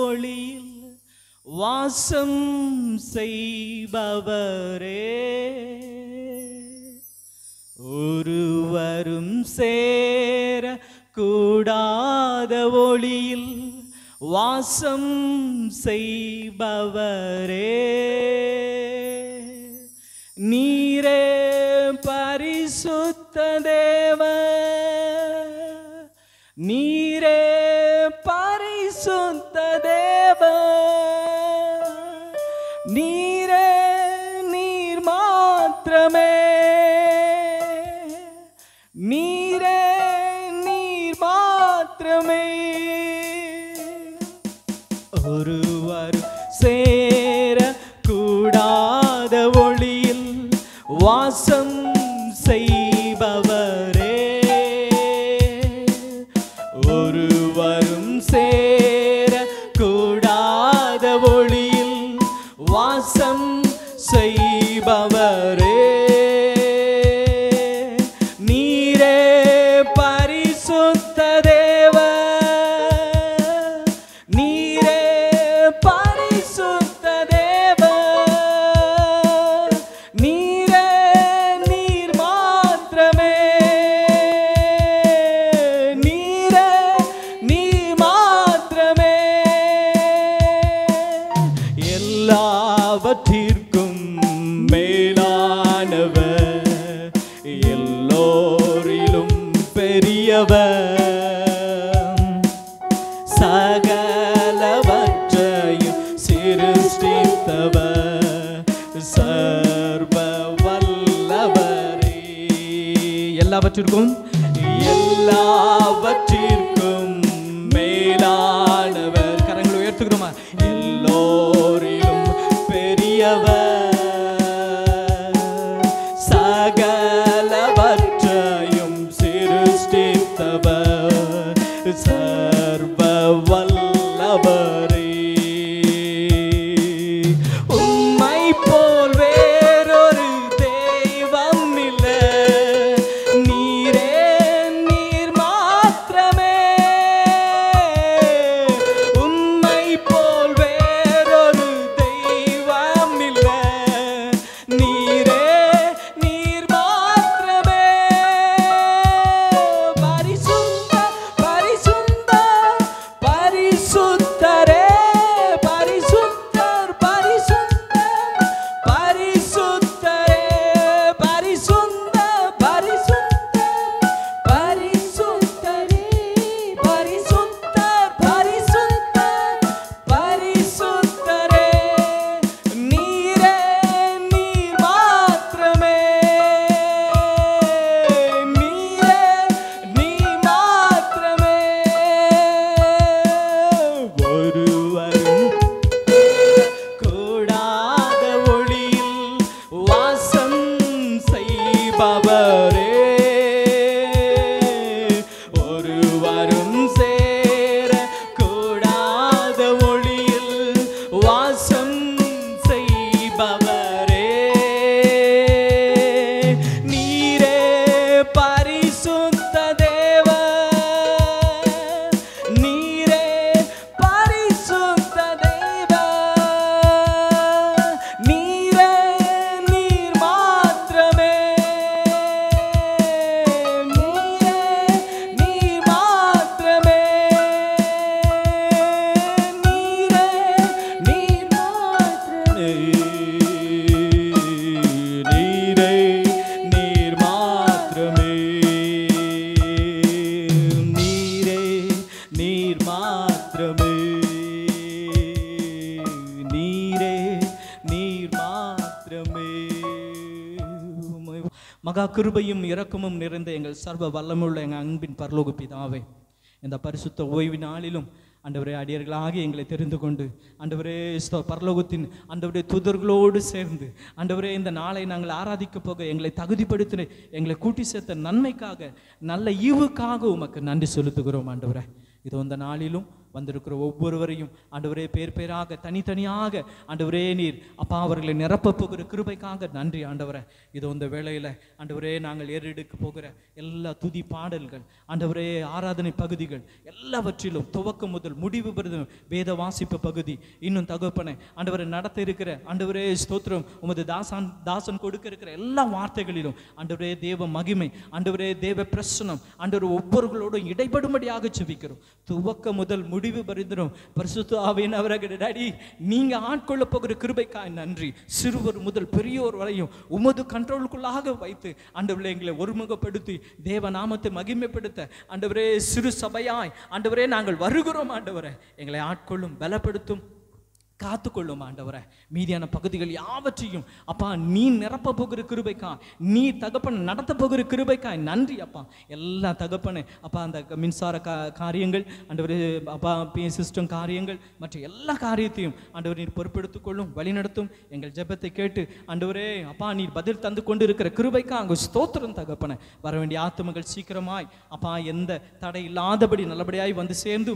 ஒளியில் வாசம் செய்பவரே, ஒருவரும் சேர கூடாத ஒளியில் வாசம் செய்பவரே, நீரே பரிசுத்த தேவன், நீரே பரிசுத்த தேவன், நீரே நீர் மாத்திரமே, நீரே நீர் மாத்திரமே, ஒருவர் சேர கூடாத ஒளியில் வாசம் செய்பவரே, ஒருவரும் சேர கூடாத ஒளியில் வாசம் செய்பவரே, நீரே பரிசுத்த தேவன், நீரே பரிசுத்த தேவன், நீரே நீர் மாத்திரமே, நீரே நீர் மாத்திரமே, எல்லாவற்றிற்கும் மேலானவர், எல்லோரிலும் பெரியவர், சகலவற்றையும் சிருஷ்டித்தவர், சர்வ வல்லவரே, எல்லாவற்றிற்கும் எல்லாவற்றிற்கும் மேலானவர், கரங்களை உயர்த்துகிறோமா, எல்லோரிலும் பெரியவர், சகலவற்றையும் சிருஷ்டித்தவர், சர்வ வல்லவரே, உம்மை போல் வேறொரு தெய்வம் இல்லை, நீரே நீர் மாத்திரமே, உம்மை போல் வேறொரு தெய்வம் இல்லை, நீரே நீர் மாத்திரமே, பரிசுத்த பரிசுத்த பரிசுத்தரே, பரிசுத்தர் பரிசுத்தர் பரிசுத்தரே, பரிசுத்த பரிசுத்தர் பரிசுத்தரே, பரிசுத்தர் பரிசுத்தர் பரிசுத்தரே, நீரே நீர் மாத்திரமே, நீரே நீர் மாத்திரமே, ஒருவரும் கூடாத ஒளியில் வாசம் செய்பவரே, ஒருவரும் சேர கூடாத ஒளியில் வாசம் செய்பவரே, நீரே பரிசுத்த தேவன், நீரே பரிசுத்த தேவன், நீரே நீர் மாத்திரமே, நீரே நீர் மாத்திரமே, நீரே நீர் மாத்திரமே, நீரே நீர் மாத்திரமே, நீரே நீர் மாத்திரமே, நீரே நீர் மாத்திரமே. மகா கிருபையும் இரக்கமும் நிறைந்த எங்கள் சர்வ வல்லமுள்ள எங்கள் அன்பின் பரலோக பிதாவே, இந்த பரிசுத்த ஓய்வு நாளிலும் ஆண்டவரே அடியர்களாகி எங்களை தெரிந்து கொண்டு ஆண்டவரே பரலோகத்தின் ஆண்டவரே தூதர்களோடு சேர்ந்து ஆண்டவரே இந்த நாளை நாங்கள் ஆராதிக்க போக எங்களை தகுதிப்படுத்தின எங்களை கூட்டி சேர்த்த நன்மைக்காக நல்ல ஈவுக்காக உமக்கு நன்றி செலுத்துகிறோம் ஆண்டவரே. இதோ இந்த நாளிலும் வந்திருக்கிற ஒவ்வொருவரையும் ஆண்டவரே பேர் பேராக தனித்தனியாக ஆண்டவரே நீர் அப்பா அவர்களை நிரப்ப போகிற கிருபைக்காக நன்றி ஆண்டவரே. இதோ இந்த வேளையில் ஆண்டவரே நாங்கள் ஏறெடுக்க போகிற எல்லா துதி பாடல்கள் ஆண்டவரே ஆராதனை பகுதிகள் எல்லாவற்றிலும் துவக்கம் முதல் முடிவு பெறும் வேத வாசிப்பு பகுதி இன்னும் தகப்பனை ஆண்டவரை நடத்த இருக்கிற ஆண்டவரே ஸ்தோத்திரம் உமது தாசன் கொடுக்க இருக்கிற எல்லா வார்த்தைகளிலும் ஆண்டவரே தேவ மகிமை ஆண்டவரே தேவ பிரசனம் ஆண்டவர் ஒவ்வொருவர்களோடும் இடைபடும்படியாக செபிக்கிறோம். துவக்க முதல் முடிவு பரிந்துரும் பரிசுத்த ஆவியானவரே டாடி நீங்க ஆட்கொள்ள போகிற கிருபைக்காய் நன்றி. சிறுவர் முதல் பெரியோர் வரையும் உமது கண்ட்ரோலுக்குள்ளாக வைத்து ஆண்டவரே எங்களை ஒருமுகப்படுத்தி தேவ நாமத்தை மகிமைப்படுத்த ஆண்டவரே சிறு சபையாய் ஆண்டவரே நாங்கள் வருகிறோம். ஆண்டவரே எங்களை ஆட்கொள்ளும், பலப்படுத்தும், காத்துக்கொள்ளும் ஆண்டவரே. மீதியான பகுதிகள் யாவற்றையும் அப்பா நீ நிரப்ப போகிற கிருபைக்காய், நீ தகப்பன் நடத்த போகிற கிருபைக்காய் நன்றி அப்பா. எல்லா தகப்பனே அப்பா அந்த மின்சார காரியங்கள் ஆண்டவரே அப்பா சிஸ்டம் காரியங்கள் மற்ற எல்லா காரியத்தையும் ஆண்டவர் நீர் பொறுப்பெடுத்துக் கொள்ளும், வழிநடத்தும். எங்கள் ஜெபத்தை கேட்டு ஆண்டவரே அப்பா நீர் பதில் தந்து கொண்டு இருக்கிற கிருபைக்காக அங்கே ஸ்தோத்திரம் தகப்பனே. வர வேண்டிய ஆத்துமகள் சீக்கிரமாய் அப்பா எந்த தடை இல்லாதபடி நல்லபடியாய் வந்து சேர்ந்து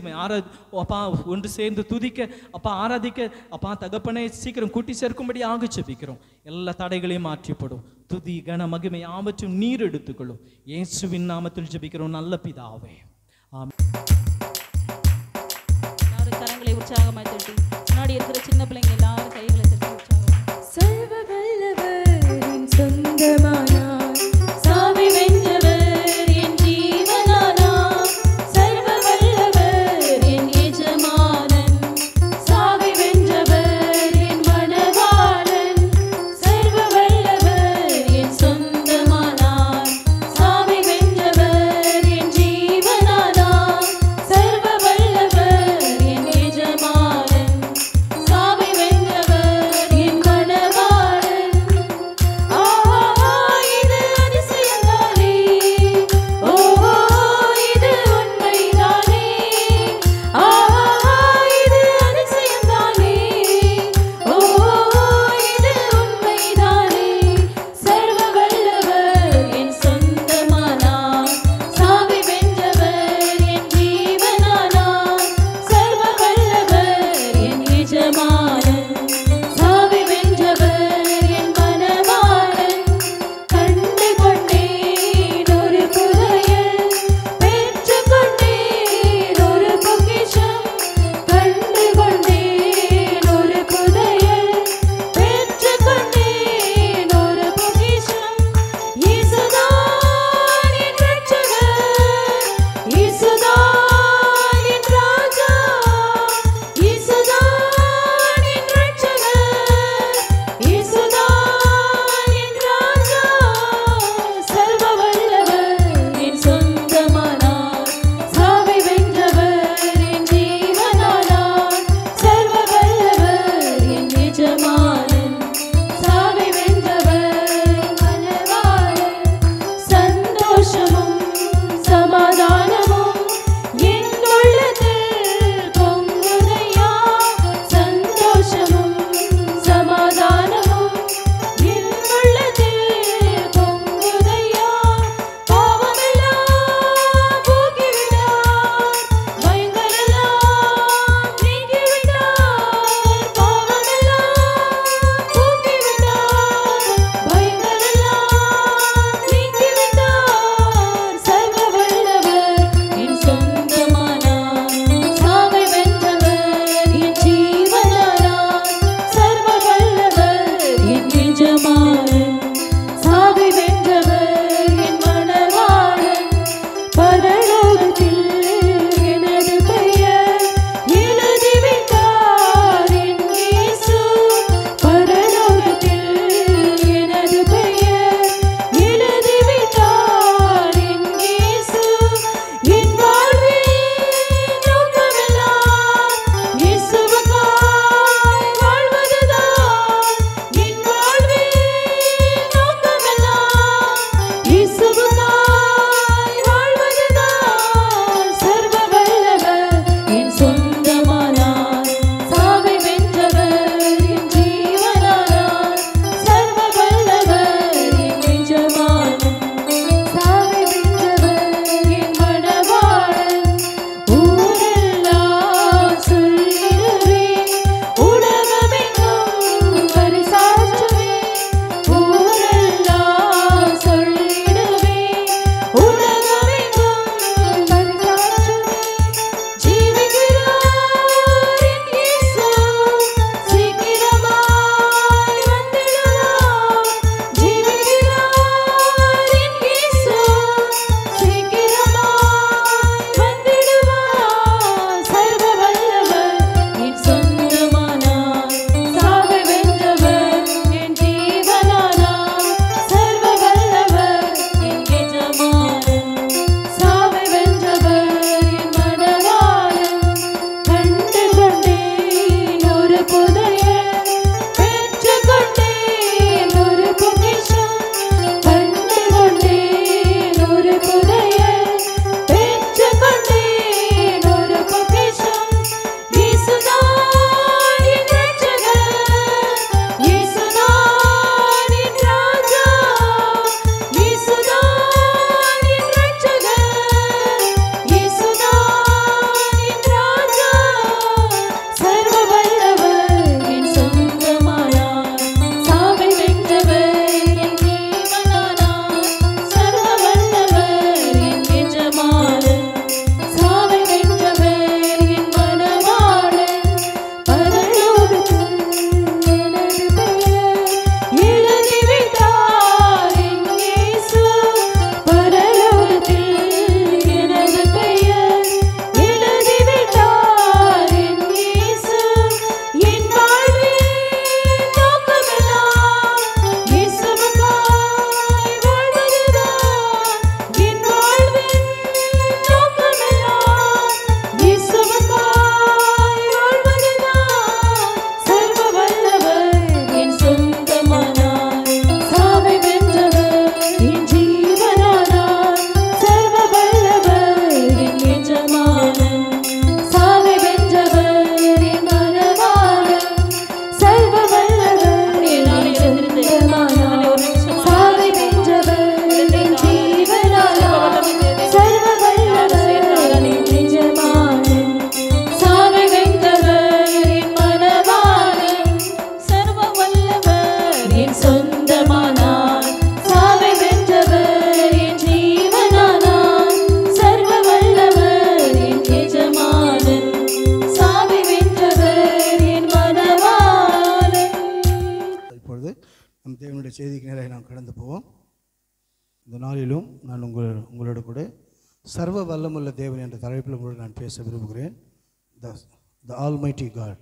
அப்பா ஒன்று சேர்ந்து துதிக்க அப்பா ஆராதிக்க அப்பா தகப்பனை சீக்கிரம் கூட்டி சேர்க்கும்படியாக ஜெபிக்கிறோம். எல்லா தடைகளையும் மாற்றிப்படும். துதி கன மகிமை யாவற்றும் நீர் எடுத்துக்கொள்ளும். இயேசுவின் நாமத்தில் ஜெபிக்கிறோம் நல்ல பிதாவே, ஆமென். எல்லாரும் கரங்களை உற்சாகமாய் தட்டி முன்னாடி இருக்கிற சின்ன பிள்ளைங்க எல்லாரும் கைகளை தட்டி உற்சாகம். சர்வ வல்லவரின் சொந்தமானார், சாவை வென்றவர் என் ஜீவனானார். சர்வ வல்லவர் என் எஜமானன், சாவை வென்றவர் என் மணவாளன். சர்வ வல்லவர் என் சொந்தமானார், சாவை வென்றவர் என் ஜீவனானார். சர்வ வல்லவர் என் எஜமானன், சாவை வென்றவர் நம் தேவனுடைய செய்திக்கு நேராக நாம் கடந்து போவோம். இந்த நாளிலும் நான் உங்களோட கூட சர்வ வல்லமுள்ள தேவன் என்ற தலைப்பில் உங்களோடு நான் பேச விரும்புகிறேன். த ஆல்மைட்டி காட்,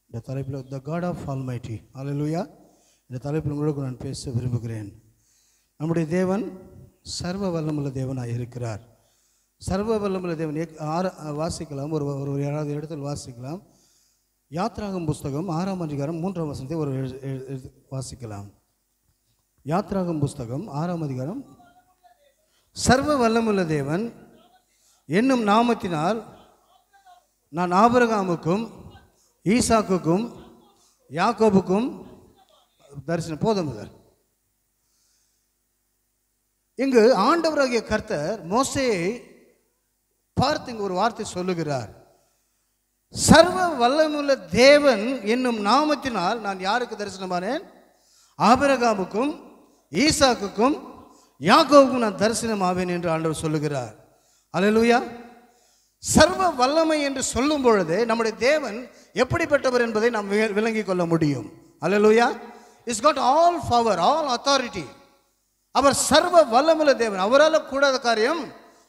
இந்த தலைப்பில் த காட் ஆஃப் ஆல்மைட்டி, அல்லேலூயா. இந்த தலைப்பில் உங்களோடு நான் பேச விரும்புகிறேன். நம்முடைய தேவன் சர்வ வல்லமுள்ள தேவனாக இருக்கிறார். சர்வ வல்லமுள்ள தேவன் வாசிக்கலாம், ஒரு யாராவது இடத்தில் வாசிக்கலாம். யாத்ராகம் புஸ்தகம் 6ஆம் அதிகாரம் 3ஆம் வசனத்தை ஒரு வாசிக்கலாம். யாத்ராகம் புஸ்தகம் 6ஆம் அதிகாரம். சர்வ வல்லமுள்ள தேவன் என்னும் நாமத்தினால் நான் ஆபிரகாமுக்கும் ஈசாக்குக்கும் யாக்கோபுக்கும் தரிசனம். போதும். இங்கு ஆண்டவராகிய கர்த்தர் மோசேயை பார்த்து இங்கு ஒரு வார்த்தை சொல்லுகிறார். சர்வ வல்லமுள்ள தேவன் என்னும் நாமத்தினால் நான் யாருக்கு தரிசனமானேன்? ஆபிரகாமுக்கும் ஈசாக்குக்கும் யாக்கோபுக்கும் நான் தரிசனமாவேன் என்று ஆண்டவர் சொல்லுகிறார். அல்லேலூயா. சர்வ வல்லமை என்று சொல்லும் பொழுது நம்முடைய தேவன் எப்படிப்பட்டவர் என்பதை நாம் விளங்கிக் கொள்ள முடியும். Hallelujah. Is God all power, all authority. அவர் சர்வ வல்லமுள்ள தேவன். அவரால் கூடாத காரியம்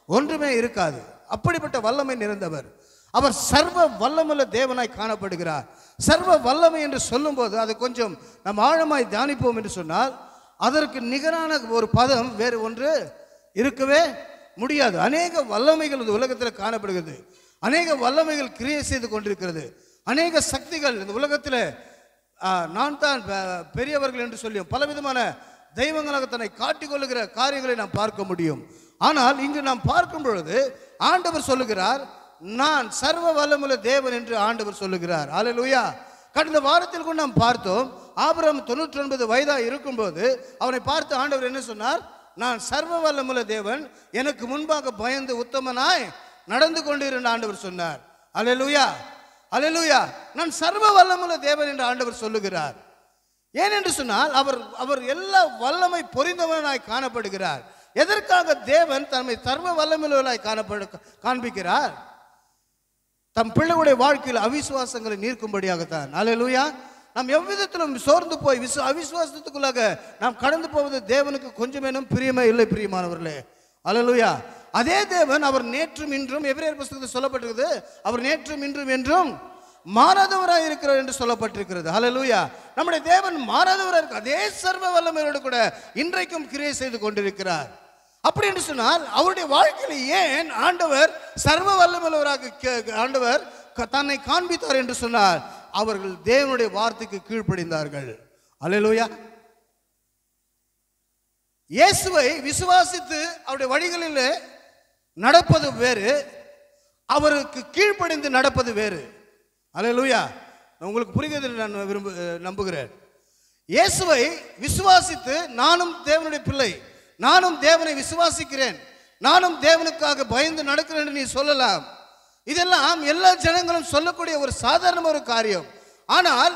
ஒன்றுமே இருக்காது. அப்படிப்பட்ட வல்லமை நிறைந்தவர். அவர் சர்வ வல்லமுள்ள தேவனாய் காணப்படுகிறார். சர்வ வல்லமை என்று சொல்லும்போது அது கொஞ்சம் நாம் ஆழமாய் தியானிப்போம் என்று சொன்னால் அதற்கு நிகரான ஒரு பதம் வேறு ஒன்று இருக்கவே முடியாது. அநேக வல்லமைகள் இந்த உலகத்தில் காணப்படுகிறது. அநேக வல்லமைகள் கிரியை செய்து கொண்டிருக்கிறது. அநேக சக்திகள் இந்த உலகத்தில் நான் தான் பெரியவர்கள் என்று சொல்லி பலவிதமான தெய்வங்களாக தன்னை காட்டிக்கொள்ளுகிற காரியங்களை நாம் பார்க்க முடியும். ஆனால் இங்கு நாம் பார்க்கும் பொழுது ஆண்டவர் சொல்லுகிறார், நான் சர்வ வல்லமுள்ள தேவன் என்று ஆண்டவர் சொல்லுகிறார். அல்லேலூயா. கடந்த வாரத்தில் கூட நாம் பார்த்தோம், ஆபிரகாம் 99 வயதாக இருக்கும்போது அவனை பார்த்து ஆண்டவர் என்ன சொன்னார்? நான் சர்வ வல்லமுள்ள தேவன், எனக்கு முன்பாக பயந்து உத்தமனாய் நடந்து கொண்டிருந்த ஆண்டவர் சொன்னார். அல்லேலூயா, அல்லேலூயா. நான் சர்வ வல்லமுள்ள தேவன் என்று ஆண்டவர் சொல்லுகிறார். ஏனென்று சொன்னால் அவர் எல்லா வல்லமை பொறிந்தவனாய் காணப்படுகிறார். எதற்காக தேவன் தன்னை சர்வ வல்லமுள்ளவனாய் காண்பிக்கிறார்? தம் பிள்ளைகளுடைய வாழ்க்கையில் அவிசுவாசங்களை நீக்கும்படியாகத்தான். அல்லேலூயா. நாம் எவ்விதத்திலும் சோர்ந்து போய் அவிசுவாசத்துக்குள்ளாக நாம் கடந்து போவது தேவனுக்கு கொஞ்சமேனும் பிரியமே இல்லை பிரியமானவர்களே. அல்லேலூயா. அதே தேவன் அவர் நேற்றும் இன்றும், எபிரேயர் புத்தகத்தில் சொல்லப்பட்டிருக்கிறது, அவர் நேற்றும் இன்றும் என்றும் மாறாதவராக இருக்கிறார் என்று சொல்லப்பட்டிருக்கிறது. அல்லேலூயா. நம்முடைய தேவன் மாறாதவராக இருக்கிற அதே சர்வ வல்லமையோடு கூட இன்றைக்கும் கிரியை செய்து கொண்டிருக்கிறார். அப்படி என்று சொன்னால் அவருடைய வாழ்க்கையில் ஏன் ஆண்டவர் சர்வ வல்லமையுள்ளவராக ஆண்டவர் தன்னை காண்பித்தார் என்று சொன்னார்? அவர்கள் தேவனுடைய வார்த்தைக்கு கீழ்ப்படிந்தார்கள். அல்லேலூயா. இயேசுவை விசுவாசித்து அவருடைய வழிகளில் நடப்பது வேறு, அவருக்கு கீழ்ப்படிந்து நடப்பது வேறு. அல்லேலூயா. உங்களுக்கு புரிகிறது நான் நம்புகிறேன். இயேசுவை விசுவாசித்து நானும் தேவனுடைய பிள்ளை, நானும் தேவனை விசுவாசிக்கிறேன், நானும் தேவனுக்காக பயந்து நடக்கிறேன் என்று நீ சொல்லலாம். இதெல்லாம் எல்லா ஜனங்களும் சொல்லக்கூடிய ஒரு சாதாரண ஒரு காரியம். ஆனால்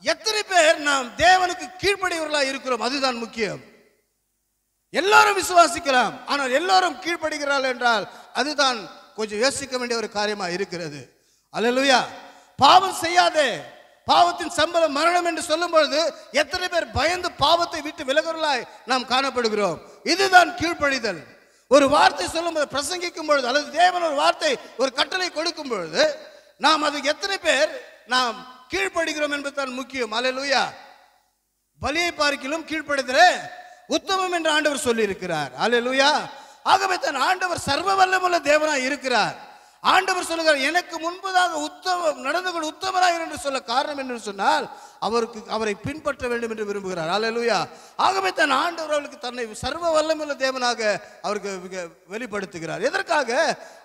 எத்தனை பேர் நாம் தேவனுக்கு கீழ்ப்படியவர்களாக இருக்கிறோம்? அதுதான் முக்கியம். எல்லாரும் விசுவாசிக்கலாம், ஆனால் எல்லாரும் கீழ்ப்படுகிறார்கள் என்றால் அதுதான் கொஞ்சம் யோசிக்க வேண்டிய ஒரு காரியமாக இருக்கிறது. அல்லேலூயா. பாவம் செய்யாதே, பாவத்தின் சம்பளம் மரணம் என்று சொல்லும் பொழுது எத்தனை பேர் பயந்து பாவத்தை விட்டு விலகுவர்களாய் நாம் காணப்படுகிறோம்? இதுதான் கீழ்ப்படிதல். ஒரு வார்த்தை சொல்லும் போது, பிரசங்கிக்கும் பொழுது, அல்லது தேவன் ஒரு வார்த்தை ஒரு கட்டளை கொடுக்கும் பொழுது நாம் அதுக்கு எத்தனை பேர் நாம் கீழ்ப்படுகிறோம் என்பதுதான் முக்கியம். அல்லேலூயா. பலியை பார்க்கிலும் கீழ்ப்படுதலே உத்தமம் என்று ஆண்டவர் சொல்லி இருக்கிறார். அல்லேலூயா. ஆகவே தான் ஆண்டவர் சர்வ வல்லமுள்ள தேவனாய் இருக்கிறார். ஆண்டவர் சொல்லுகிறார், எனக்கு முன்பதாக நடந்து கொண்டு உத்தமராய் என்று சொல்ல காரணம் என்று சொன்னால் அவரை பின்பற்ற வேண்டும் என்று விரும்புகிறார். அல்லேலூயா. ஆகவே தான் ஆண்டவர் அவர்களுக்கு தன்னை சர்வ வல்லமுள்ள தேவனாக அவருக்கு வெளிப்படுத்துகிறார். எதற்காக?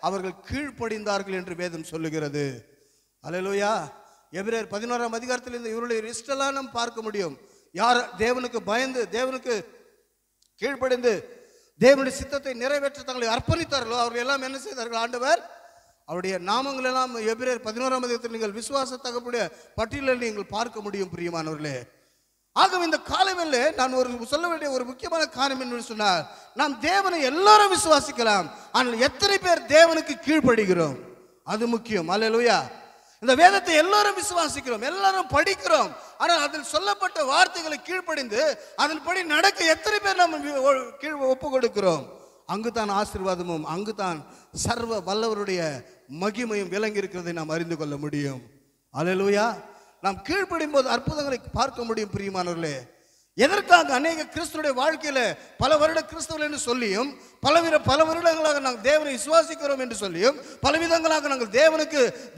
அவர்கள் கீழ்ப்படிந்தார்கள் என்று வேதம் சொல்லுகிறது. அல்லேலூயா. எபிரேயர் 11ஆம் அதிகாரத்தில் இந்த இவருடைய லிஸ்டெல்லாம் நாம் பார்க்க முடியும். யார் தேவனுக்கு பயந்து தேவனுக்கு கீழ்ப்படிந்து தேவனுடைய சித்தத்தை நிறைவேற்ற தங்களை அர்ப்பணித்தார்களோ அவர்கள் எல்லாம் என்ன செய்தார்கள்? ஆண்டவர் அவருடைய நாமங்கள் எல்லாம் எபிரேயர் 11ஆம் அதிகாரத்தில் நீங்கள் விசுவாசத்தகக்கூடிய பட்டியலில் நீங்கள் பார்க்க முடியும் பிரியமானவர்களே. ஆகவே இந்த காலவெல்ல நான் சொல்ல வேண்டிய ஒரு முக்கியமான காரணம் என்று சொன்னால், நாம் தேவனை எல்லாரும் விசுவாசிக்கலாம், ஆனால் எத்தனை பேர் தேவனுக்கு கீழ்ப்படுகிறோம் அது முக்கியம். அல்லேலூயா. இந்த வேதத்தை எல்லாரும் விசுவாசிக்கிறோம், எல்லாரும் படிக்கிறோம். ஆனால் அதில் சொல்லப்பட்ட வார்த்தைகளை கீழ்ப்படிந்து அதன்படி நடக்க எத்தனை பேர் நம்ம கீழ் ஒப்பு கொடுக்கிறோம்? அங்குதான் ஆசீர்வாதமும் அங்குதான் சர்வ வல்லவருடைய மகிமையும் விளங்கி இருக்கிறதை நாம் அறிந்து கொள்ள முடியும். அல்லேலூயா. நாம் கீழ்ப்படியும் போது அற்புதங்களை பார்க்க முடியும். பிரியமானவர்களே, எதற்காக அநேக கிறிஸ்துடைய வாழ்க்கையில பல வருட கிறிஸ்தவர்கள் என்று சொல்லியும் பல வருடங்களாக நாங்கள் தேவனை விசுவாசிக்கிறோம் என்று சொல்லியும் பலவிதங்களாக நாங்கள்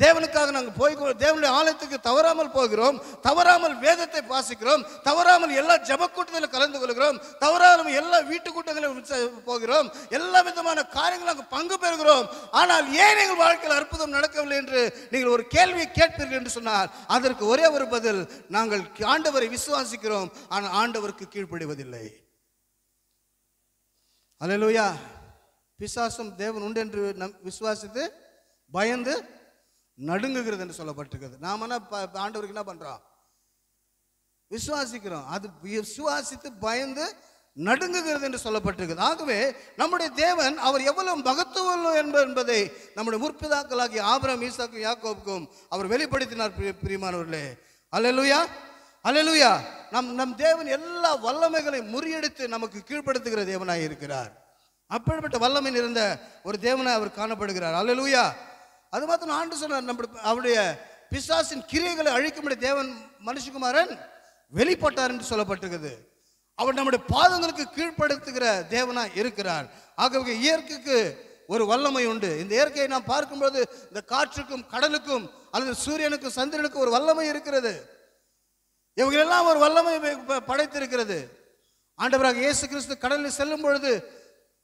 தேவனுக்காக நாங்கள் போய் தேவனுடைய ஆலயத்துக்கு தவறாமல் போகிறோம், தவறாமல் வேதத்தை வாசிக்கிறோம், தவறாமல் எல்லா ஜப கூட்டத்திலும் கலந்து கொள்கிறோம், தவறாமல் எல்லா வீட்டு கூட்டங்களிலும் போகிறோம், எல்லா விதமான காரியங்கள் நாங்கள் பங்கு பெறுகிறோம். ஆனால் ஏன் எங்கள் வாழ்க்கையில் அற்புதம் நடக்கவில்லை என்று நீங்கள் ஒரு கேள்வியை கேட்பீர்கள் என்று சொன்னால் அதற்கு ஒரே ஒரு பதில், நாங்கள் ஆண்டவரை விசுவாசிக்கிறோம் ஆனால் ஆண்டவருக்கு கீழ்ப்படிவதில்லை. அல்லேலூயா. பிசாசும் தேவன் உண்டு என்று விசுவாசித்து பயந்து நடுங்குகிறது என்று சொல்லப்பட்டிருக்கிறது. நாம ஆண்டவருக்கு என்ன பண்றோம்? விசுவாசிக்கிறோம். அது விசுவாசித்து பயந்து நடுங்குகிறது என்று சொல்லப்பட்டிருக்கிறது. ஆகவே நம்முடைய தேவன் அவர் எவ்வளவு மகத்துவம் என்பதை நம்முடைய முற்பிதாக்களாகிய ஆபிரகாம், ஈசாக்கு, யாக்கோபுக்கும் அவர் வெளிப்படுத்தினார். பிரியமானவர்களே, அல்லேலூயா, அல்லேலூயா. நம் தேவன் எல்லா வல்லமைகளையும் முறியடித்து நமக்கு கீழ்ப்படுத்துகிற தேவனாய் இருக்கிறார். அப்படிப்பட்ட வல்லமை நிறைந்த ஒரு தேவனாய் அவர் காணப்படுகிறார். அல்லேலூயா. அது மாத்திரம் ஆண்டு சொன்னார், அவருடைய பிசாசின் கிரியைகளை அழிக்கும்படி தேவன் மனுஷகுமாரன் வெளிப்பட்டார் என்று சொல்லப்பட்டிருக்கிறது. அவர் நம்முடைய பாதங்களுக்கு கீழ்ப்படுத்துகிற தேவனாய் இருக்கிறார். ஆகவே இயற்கைக்கு ஒரு வல்லமை உண்டு. இந்த இயற்கையை நாம் பார்க்கும்போது இந்த காற்றுக்கும் கடலுக்கும் அல்லது சூரியனுக்கும் சந்திரனுக்கும் ஒரு வல்லமை இருக்கிறது. இவங்களெல்லாம் ஒரு வல்லமை படைத்திருக்கிறது. ஆண்டவராக இயேசு கிறிஸ்து கடலில் செல்லும் பொழுது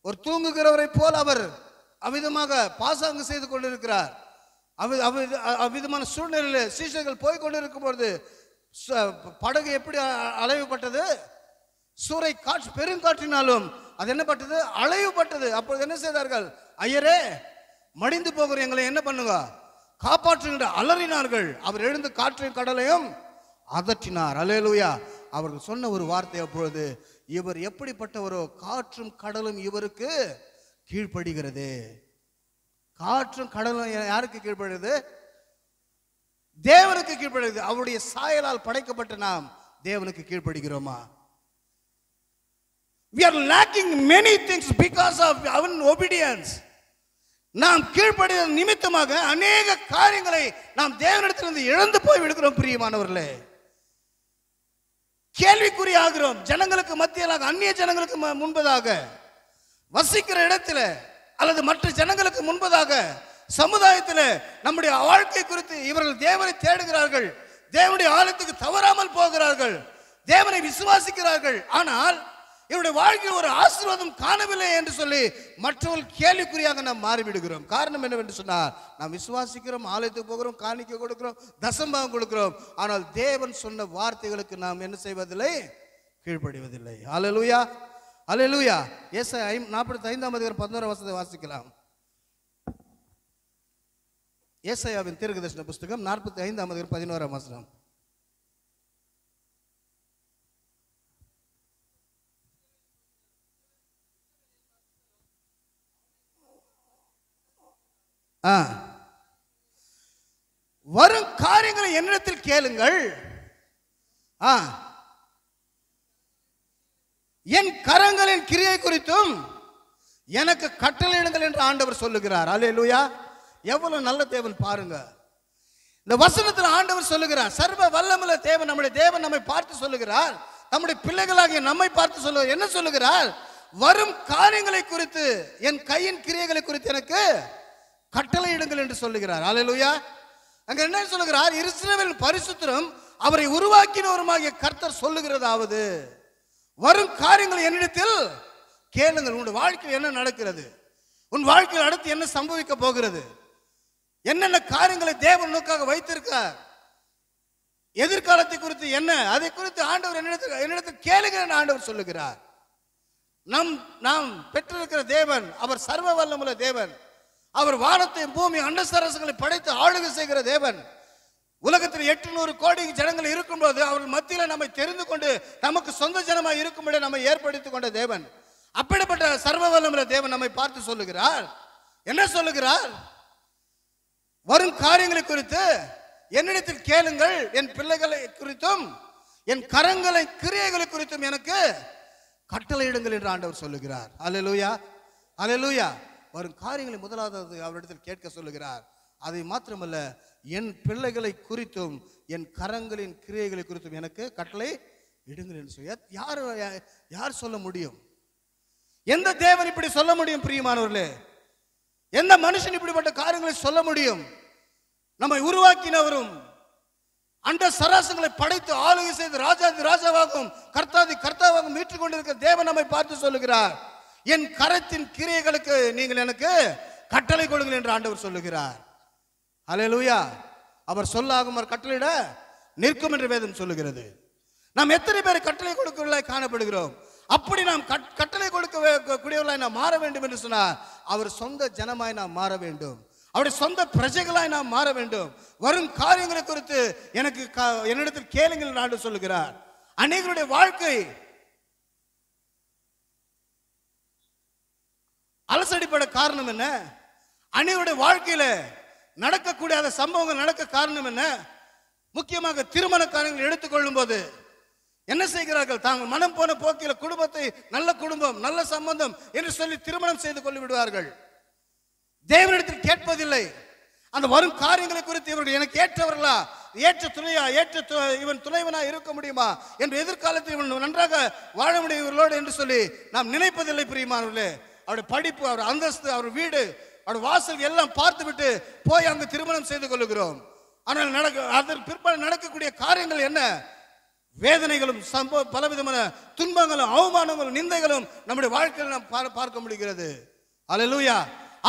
ஒரு தூங்குகிறவரை போல் அவர் அவ்விதமாக பாசாங்கு செய்து கொண்டிருக்கிறார். அவ்விதமான சூழ்நிலையில் சீஷர்கள் போய் கொண்டிருக்கும் பொழுது படகு எப்படி அலைவுபட்டது? சூறை காற்று பெருங்காற்றினாலும் அது என்ன பட்டது? அலைவுபட்டது. அப்பொழுது என்ன செய்தார்கள்? ஐயரே, மடிந்து போகிற எங்களை என்ன பண்ணுங்க, காப்பாற்றுகின்ற அலறினார்கள். அவர் எழுந்து காற்றையும் கடலையும் அதற்றினார். அல்லேலூயா. அவர்கள் சொன்ன ஒரு வார்த்தை அப்பொழுது, இவர் எப்படிப்பட்டவரோ காற்றும் கடலும் இவருக்கு கீழ்ப்படுகிறது. காற்றும் கடலும் யாருக்கு கீழ்ப்படுகிறது? தேவனுக்கு கீழ்ப்படுகிறது. அவருடைய சாயலால் படைக்கப்பட்ட நாம் தேவனுக்கு கீழ்ப்படுகிறோமா? We are lacking many things because of our obedience. நாம் கீழ்ப்படிவதன் நிமித்தமாக அநேக காரியங்களை நாம் தேவனிடத்திலிருந்து இழந்து போய் விடுகிறோம். பிரியமானவர்களே, கேள்விக்குறி ஆகிறோம். ஜனங்களுக்கு மத்தியிலாக, அந்நிய ஜனங்களுக்கு முன்பதாக, வசிக்கிற இடத்துல அல்லது மற்ற ஜனங்களுக்கு முன்பதாக, சமுதாயத்தில் நம்முடைய வாழ்க்கை குறித்து இவர்கள் தேவனை தேடுகிறார்கள், தேவனுடைய ஆலயத்துக்கு தவறாமல் போகிறார்கள், தேவனை விசுவாசிக்கிறார்கள். ஆனால் இவருடைய வாழ்க்கையில் ஒரு ஆசீர்வாதம் காணவில்லை என்று சொல்லி மற்றவர்கள் கேள்விக்குறியாக நாம் மாறிவிடுகிறோம். காரணம் என்னவென்று சொன்னால், நாம் விசுவாசிக்கிறோம், ஆலயத்துக்கு போகிறோம், காணிக்கை கொடுக்கிறோம், தசம்பாகம் கொடுக்கிறோம். ஆனால் தேவன் சொன்ன வார்த்தைகளுக்கு நாம் என்ன செய்வதில்லை? கீழ்ப்படிவதில்லை. அல்லேலூயா, அல்லேலூயா. ஏசாயா 45:11 வாசிக்கலாம். ஏசாயாவின் தீர்க்கதரிசன புஸ்தகம் 45:11. வரும் காரியங்களை என்னிடத்தில் கேளுங்கள், என் கரங்களின் கிரியை குறித்தும் எனக்கு கட்டளையிடுங்கள் என்று ஆண்டவர் சொல்லுகிறார். அல்லேலூயா. எவ்வளவு நல்ல தேவன் பாருங்க. இந்த வசனத்தில் ஆண்டவர் சொல்லுகிறார், சர்வ வல்லமுள்ள தேவன், நம்முடைய தேவன் நம்மை பார்த்து சொல்லுகிறார், நம்முடைய பிள்ளைகளாகிய நம்மை பார்த்து சொல்லுகிறார். என்ன சொல்லுகிறார்? வரும் காரியங்களை குறித்து, என் கையின் கிரியைகளை குறித்து எனக்கு கட்டளையிடுங்கள் என்று சொல்லுகிறார். அல்லேலூயா. அங்க என்ன சொல்லுகிறார்? இஸ்ரவேலின் பரிசுத்தரும் அவரை உருவாக்கினவருமாகிய கர்த்தர் சொல்லுகிறதாவது, வரும் காரியங்கள் என்னிடத்தில் கேளுங்கள். உன் வாழ்க்கையில் என்ன நடக்கிறது? உன் வாழ்க்கையில் அடுத்து என்ன சம்பவிக்க போகிறது? என்னென்ன காரியங்களை தேவன் நோக்காக வைத்திருக்கார்? எதிர்காலத்தை குறித்து என்ன, அதை குறித்து ஆண்டவர் என்னிடத்தில் கேளுங்கள் ஆண்டவர் சொல்லுகிறார். நாம் பெற்றிருக்கிற தேவன் அவர் சர்வ வல்லமுள்ள தேவன். அவர் வானத்தை பூமி அண்டசரசங்களை படைத்து ஆளுகை செய்கிற தேவன். உலகத்தில் 800 கோடி ஜனங்கள் இருக்கும்போது அவர்கள் மத்தியில் நம்மை தெரிந்து கொண்டு நமக்கு சொந்த ஜனமாக இருக்கும்படி நம்மை ஏற்படுத்திக் கொண்ட தேவன். அப்படிப்பட்ட சர்வ வல்லமுள்ள தேவன் நம்மை பார்த்து சொல்லுகிறார். என்ன சொல்லுகிறார்? வரும் காரியங்களை குறித்து என்னிடத்தில் கேளுங்கள், என் பிள்ளைகளை குறித்தும் என் கரங்களை கிரியைகளை குறித்தும் எனக்கு கட்டளையிடுங்கள் என்று ஆண்டவர் சொல்லுகிறார். அல்லேலூயா, அல்லேலூயா. வரும் காரியங்களை முதலாவது அவரிடத்தில் கேட்க சொல்லுகிறார். அதை மாத்திரமல்ல, என் பிள்ளைகளை குறித்தும் என் கரங்களின் கிரியைகளை குறித்தும் எனக்கு கட்டளை இடுங்கள் என்று சொல்லி யார் சொல்ல முடியும்? எந்த தேவன் இப்படி சொல்ல முடியும்? பிரியமானவர்களே, எந்த மனுஷன் இப்படிப்பட்ட காரியங்களை சொல்ல முடியும்? நம்மை உருவாக்கினவரும் அண்ட சராசங்களை படைத்து ஆளுகை செய்து ராஜாதி ராஜாவாகவும் கர்த்தாதி கர்த்தாவாகவும் மீட்டுக் கொண்டிருக்கிற தேவன் நம்மை பார்த்து சொல்லுகிறார், என் கரத்தின் கிரியைகளுக்கு நீங்கள் எனக்கு கட்டளை கொடுங்கள் என்று ஆண்டவர் சொல்லுகிறார். அல்லேலூயா. அவர் சொல்லாகும் அவர் கட்டளையிட நிற்கும் என்று வேதம் சொல்லுகிறது. நாம் எத்தனை பேர் கட்டளை கொடுக்கவில்லை காணப்படுகிறோம்? அப்படி நாம் கட்டளை கொடுக்க கூடியவர்களாய் நாம் மாற வேண்டும் என்று சொன்னார், அவர் சொந்த ஜனமாய் நாம் மாற வேண்டும், அவருடைய சொந்த பிரஜைகளாய் நாம் மாற வேண்டும். வரும் காரியங்களை குறித்து எனக்கு என்னிடத்தில் கேளுங்கள் என்று ஆண்டவர் சொல்லுகிறார். அநேகருடைய வாழ்க்கை அலசடிப்பட காரணம் என்ன? அநேகருடைய வாழ்க்கையில நடக்கக்கூடிய சம்பவங்கள் நடக்க காரணம் என்ன? முக்கியமாக திருமண காரியங்கள் எடுத்துக்கொள்ளும் போது என்ன செய்கிறார்கள்? தாங்கள் மனம் போன போக்கில குடும்பத்தை, நல்ல குடும்பம், நல்ல சம்பந்தம் என்று சொல்லி திருமணம் செய்து கொண்டு விடுவார்கள். தேவனிடத்தில் கேட்பதில்லை. அந்த வரும் காரியங்களை குறித்து இவர்கள் எனக்கு ஏற்றவர்களா, ஏற்ற துணையா, இவன் துணைவனா இருக்க முடியுமா என்று எதிர்காலத்தில் இவன் நன்றாக வாழ முடியும் இவர்களோடு என்று சொல்லி நாம் நினைப்பதில்லை. பிரியமானவர்களே, அவருடைய படிப்பு, அவர் அந்தஸ்து, அவர் வீடு, அவர் வாசல் எல்லாம் பார்த்து விட்டு போய் அங்கு திருமணம் செய்து கொள்ளுகிறோம். ஆனால் அதற்கு பிற்பாடு நடக்கக்கூடிய காரியங்கள் என்ன? வேதனைகளும் பலவிதமான துன்பங்களும் அவமானங்களும் நிந்தைகளும் நம்முடைய வாழ்க்கையில் நாம் பார்க்க முடிகிறது. அல்லேலூயா.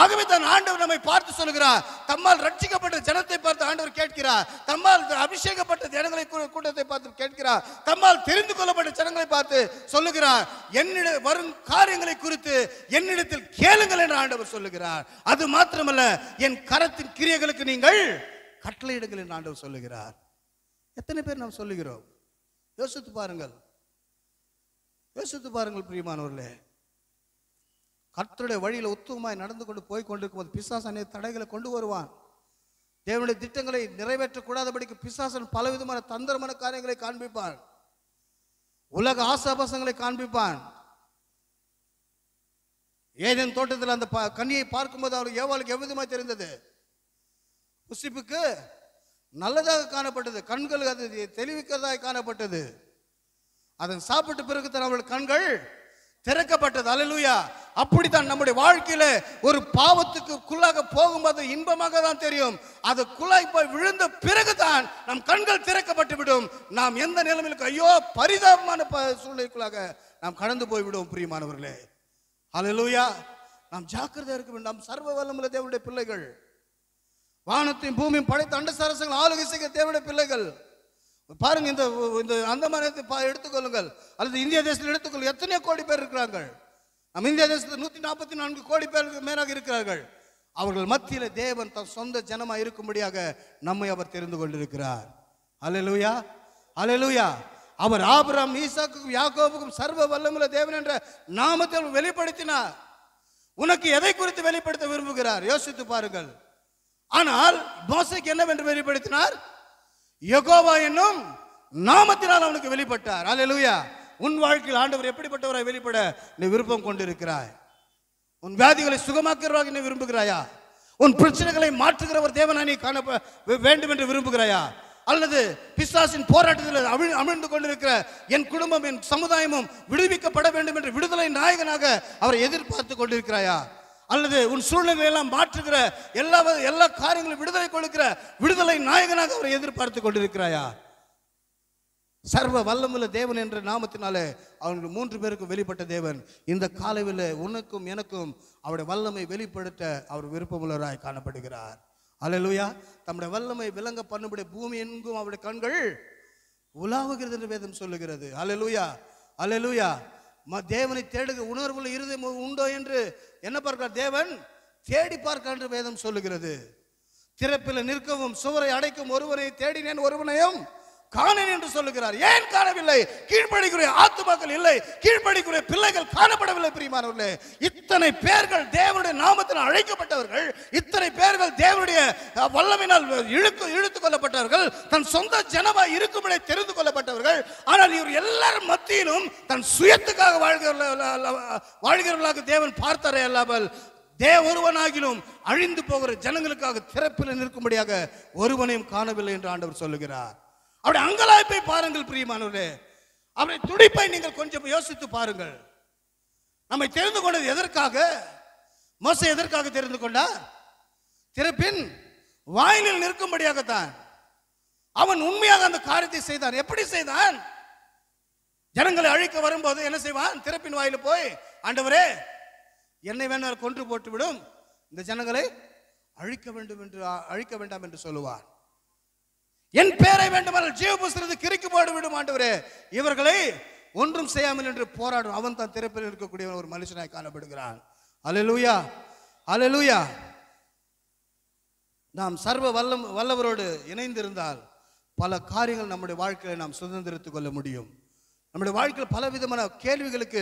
ஆகவே தான் ஆண்டவர் நம்மை பார்த்து சொல்லுகிறார், தம்மால் ரட்சிக்கப்பட்ட ஜனத்தை பார்த்து ஆண்டவர் கேட்கிறார், தம்மால் அபிஷேகப்பட்ட ஜனங்களை கூட்டத்தை பார்த்து கேட்கிறார், தம்மால் தெரிந்து கொள்ளப்பட்ட ஜனங்களை பார்த்து சொல்லுகிறார், என்னிட வரும் காரியங்களை குறித்து என்னிடத்தில் கேளுங்கள் என்று ஆண்டவர் சொல்லுகிறார். அது மாத்திரமல்ல, என் கரத்தின் கிரியைகளுக்கு நீங்கள் கட்டளையிடுங்கள் என்று ஆண்டவர் சொல்லுகிறார். எத்தனை பேர் நாம் சொல்லுகிறோம்? யோசித்து பாருங்கள், யோசித்து பாருங்கள் பிரியமானவர்களே. கர்த்தருடைய வழியில் உத்தமமாய் நடந்து கொண்டு போய் கொண்டிருக்கும் போது பிசாசன் தடைகளை கொண்டு வருவான். தேவனுடைய திட்டங்களை நிறைவேற்றக்கூடாதபடிக்கு பிசாசன் பலவிதமான தந்திரமான காரியங்களை காண்பிப்பான், உலக ஆசாபாசங்களை காண்பிப்பான். ஏதேன் தோட்டத்தில் அந்த கன்னியை பார்க்கும்போது அவருக்கு ஏவாளுக்கு எவ்விதமாய் தெரிந்தது? புசிப்புக்கு நல்லதாக காணப்பட்டது, கண்கள் அது தெளிவிக்கிறதாக காணப்பட்டது. அதன் சாப்பிட்ட பிறகு தான் அவளுடைய கண்கள் திறக்கப்பட்டது. அல்லேலூயா. அப்படித்தான் நம்முடைய வாழ்க்கையில ஒரு பாவத்துக்குள்ளாக போகும்போது இன்பமாக தான் தெரியும், அது குள்ளாய் போய் விழுந்த பிறகுதான் நம் கண்கள் திறக்கப்பட்டு விடும். நாம் எந்த நிலைமையிலும் ஐயோ பரிதாபமான சூழ்நிலைக்குள்ளாக நாம் கடந்து போய் விடுவோம். பிரியமானவர்களே, அல்லேலூயா. நாம் ஜாக்கிரதையா இருக்க வேண்டும். நாம் சர்வ வல்லமுள்ள தேவனுடைய பிள்ளைகள், வானத்தையும் பூமியும் படைத்த அண்ட சராசரங்கள் ஆளுகை செய்கிற தேவனுடைய பிள்ளைகள். பாருங்க, இந்த அந்தமானத்தை எடுத்துக்கொள்ளுங்கள், அல்லது இந்திய தேசத்தில் எடுத்துக்கொள்ளுங்கள். எத்தனையோ கோடி பேர் இருக்கிறார்கள். நம்ம இந்திய தேசத்தில் 144 கோடி பேருக்கு மேலாக இருக்கிறார்கள். அவர்கள் மத்தியில தேவன் தன் சொந்த ஜனமா இருக்கும்படியாக நம்மை அவர் தெரிந்து கொண்டிருக்கிறார். அல்லேலூயா, அல்லேலூயா. அவர் ஆபிரகாம், ஈசாக்குக்கும் யாக்கோபுக்கும் சர்வ வல்லமுள்ள தேவன் என்ற நாமத்தை வெளிப்படுத்தினார். உனக்கு எதை குறித்து வெளிப்படுத்த விரும்புகிறார்? யோசித்து பாருங்கள். ஆனால் மோசேக்கு என்னவென்று வெளிப்படுத்தினார்? யெகோவா என்னும் நாமத்தினால் அவனுக்கு வெளிப்பட்டார். அல்லேலூயா. உன் வாழ்க்கையில் ஆண்டவர் எப்படிப்பட்டவராய் வெளிப்பட நீ விருப்பம் கொண்டிருக்கிறாய்? உன் வியாதிகளை சுகமாக்குறவராக நீ விரும்புகிறாயா? உன் பிரச்சனைகளை மாற்றுகிறவர் தேவனாய் நீ காண வேண்டும் என்று விரும்புகிறாயா? அல்லது பிசாசின் போராட்டத்தில் அமிழ்ந்து கொண்டிருக்கிற என் குடும்பம், என் சமுதாயமும் விடுவிக்கப்பட வேண்டும் என்று விடுதலை நாயகனாக அவரை எதிர்பார்த்து கொண்டிருக்கிறாயா? அல்லது உன் சூழ்நிலை எல்லாம் மாற்றுகிற எல்லா காரியங்களும் விடுதலை கொடுக்கிற விடுதலை நாயகனாக அவரை எதிர்பார்த்து கொண்டிருக்கிறாயா? சர்வ வல்லமுள்ள தேவன் என்ற நாமத்தினாலே அவனுக்கு 3 பேருக்கும் வெளிப்பட்ட தேவன் இந்த காலையில் உனக்கும் எனக்கும் அவருடைய வல்லமை வெளிப்படுத்த அவர் விருப்பமுள்ளவராய் காணப்படுகிறார். அல்லேலூயா. தம்முடைய வல்லமை விளங்க பண்ணும்படி பூமி எங்கும் அவருடைய கண்கள் உலாவுகிறது என்று வேதம் சொல்லுகிறது. அல்லேலூயா, அல்லேலூயா. தேவனை தேடுக உணர்வுள்ள இருதயம் உண்டோ என்று என்ன பார்க்கிறார்? தேவன் தேடி பார்க்க என்று வேதம் சொல்லுகிறது. திறப்பில் நிற்கவும் சுவரை அடைக்கும் ஒருவனை தேடினேன், ஒருவனையும் காணேன் என்று சொல்லுகிறார். ஏன் காணவில்லை? கீழ்ப்படிக்குரிய ஆத்துமாக்கள் இல்லை, கீழ்ப்படிக்குரிய பிள்ளைகள் காணப்படவில்லை. பிரியமானவர்களே, இத்தனை பேர்கள் தேவனுடைய நாமத்தில் அழைக்கப்பட்டவர்கள், இத்தனை பேர்கள் தேவனுடைய வல்லமையினால் இழுத்துக் கொள்ளப்பட்டவர்கள், தன் சொந்த ஜனமாய் இருக்கும்படி தெரிந்து கொள்ளப்பட்டவர்கள். ஆனால் இவர் எல்லாரும் மத்தியிலும் தன் சுயத்துக்காக வாழ்கிறவர்களாக தேவன் பார்த்தாரே அல்லாமல் ஒருவனாகிலும் அழிந்து போகிற ஜனங்களுக்காக திறப்பில் நிற்கும்படியாக ஒருவனையும் காணவில்லை என்று ஆண்டவர் சொல்லுகிறார். அவருடைய அங்கலாய்ப்பை பாருங்கள் பிரியமானவர்களே, அவருடைய துடிப்பை நீங்கள் கொஞ்சம் யோசித்து பாருங்கள். நம்மை தெரிந்து கொண்டது எதற்காக? மோசே எதற்காக தெரிந்து கொண்டார்? திறப்பின் வாயிலில் நிற்கும்படியாகத்தான். அவன் உண்மையாக அந்த காரியத்தை செய்தான். எப்படி செய்தான்? ஜனங்களை அழிக்க வரும்போது என்ன செய்வான்? திறப்பின் வாயில போய், ஆண்டவரே என்னை வேணால் கொன்று போட்டு விடும், இந்த ஜனங்களை அழிக்க வேண்டாம் என்று சொல்லுவார். என் பேரை வேண்டுமானால் ஜீவ புஸ்தகத்தில் கிறுக்கி போட்டு விடும் ஆண்டவரே, இவர்களை ஒன்றும் செய்யாமல் என்று போராடும். அவன் தான் திறப்பில் இருக்கக்கூடிய ஒரு மனுஷனாய் காணப்படுகிறான். அல்லேலூயா, அல்லேலூயா. நாம் சர்வ வல்லவரோடு இணைந்திருந்தால் பல காரியங்கள் நம்முடைய வாழ்க்கையை நாம் சுதந்திரித்துக் கொள்ள முடியும். நம்முடைய வாழ்க்கையில் பல விதமான கேள்விகளுக்கு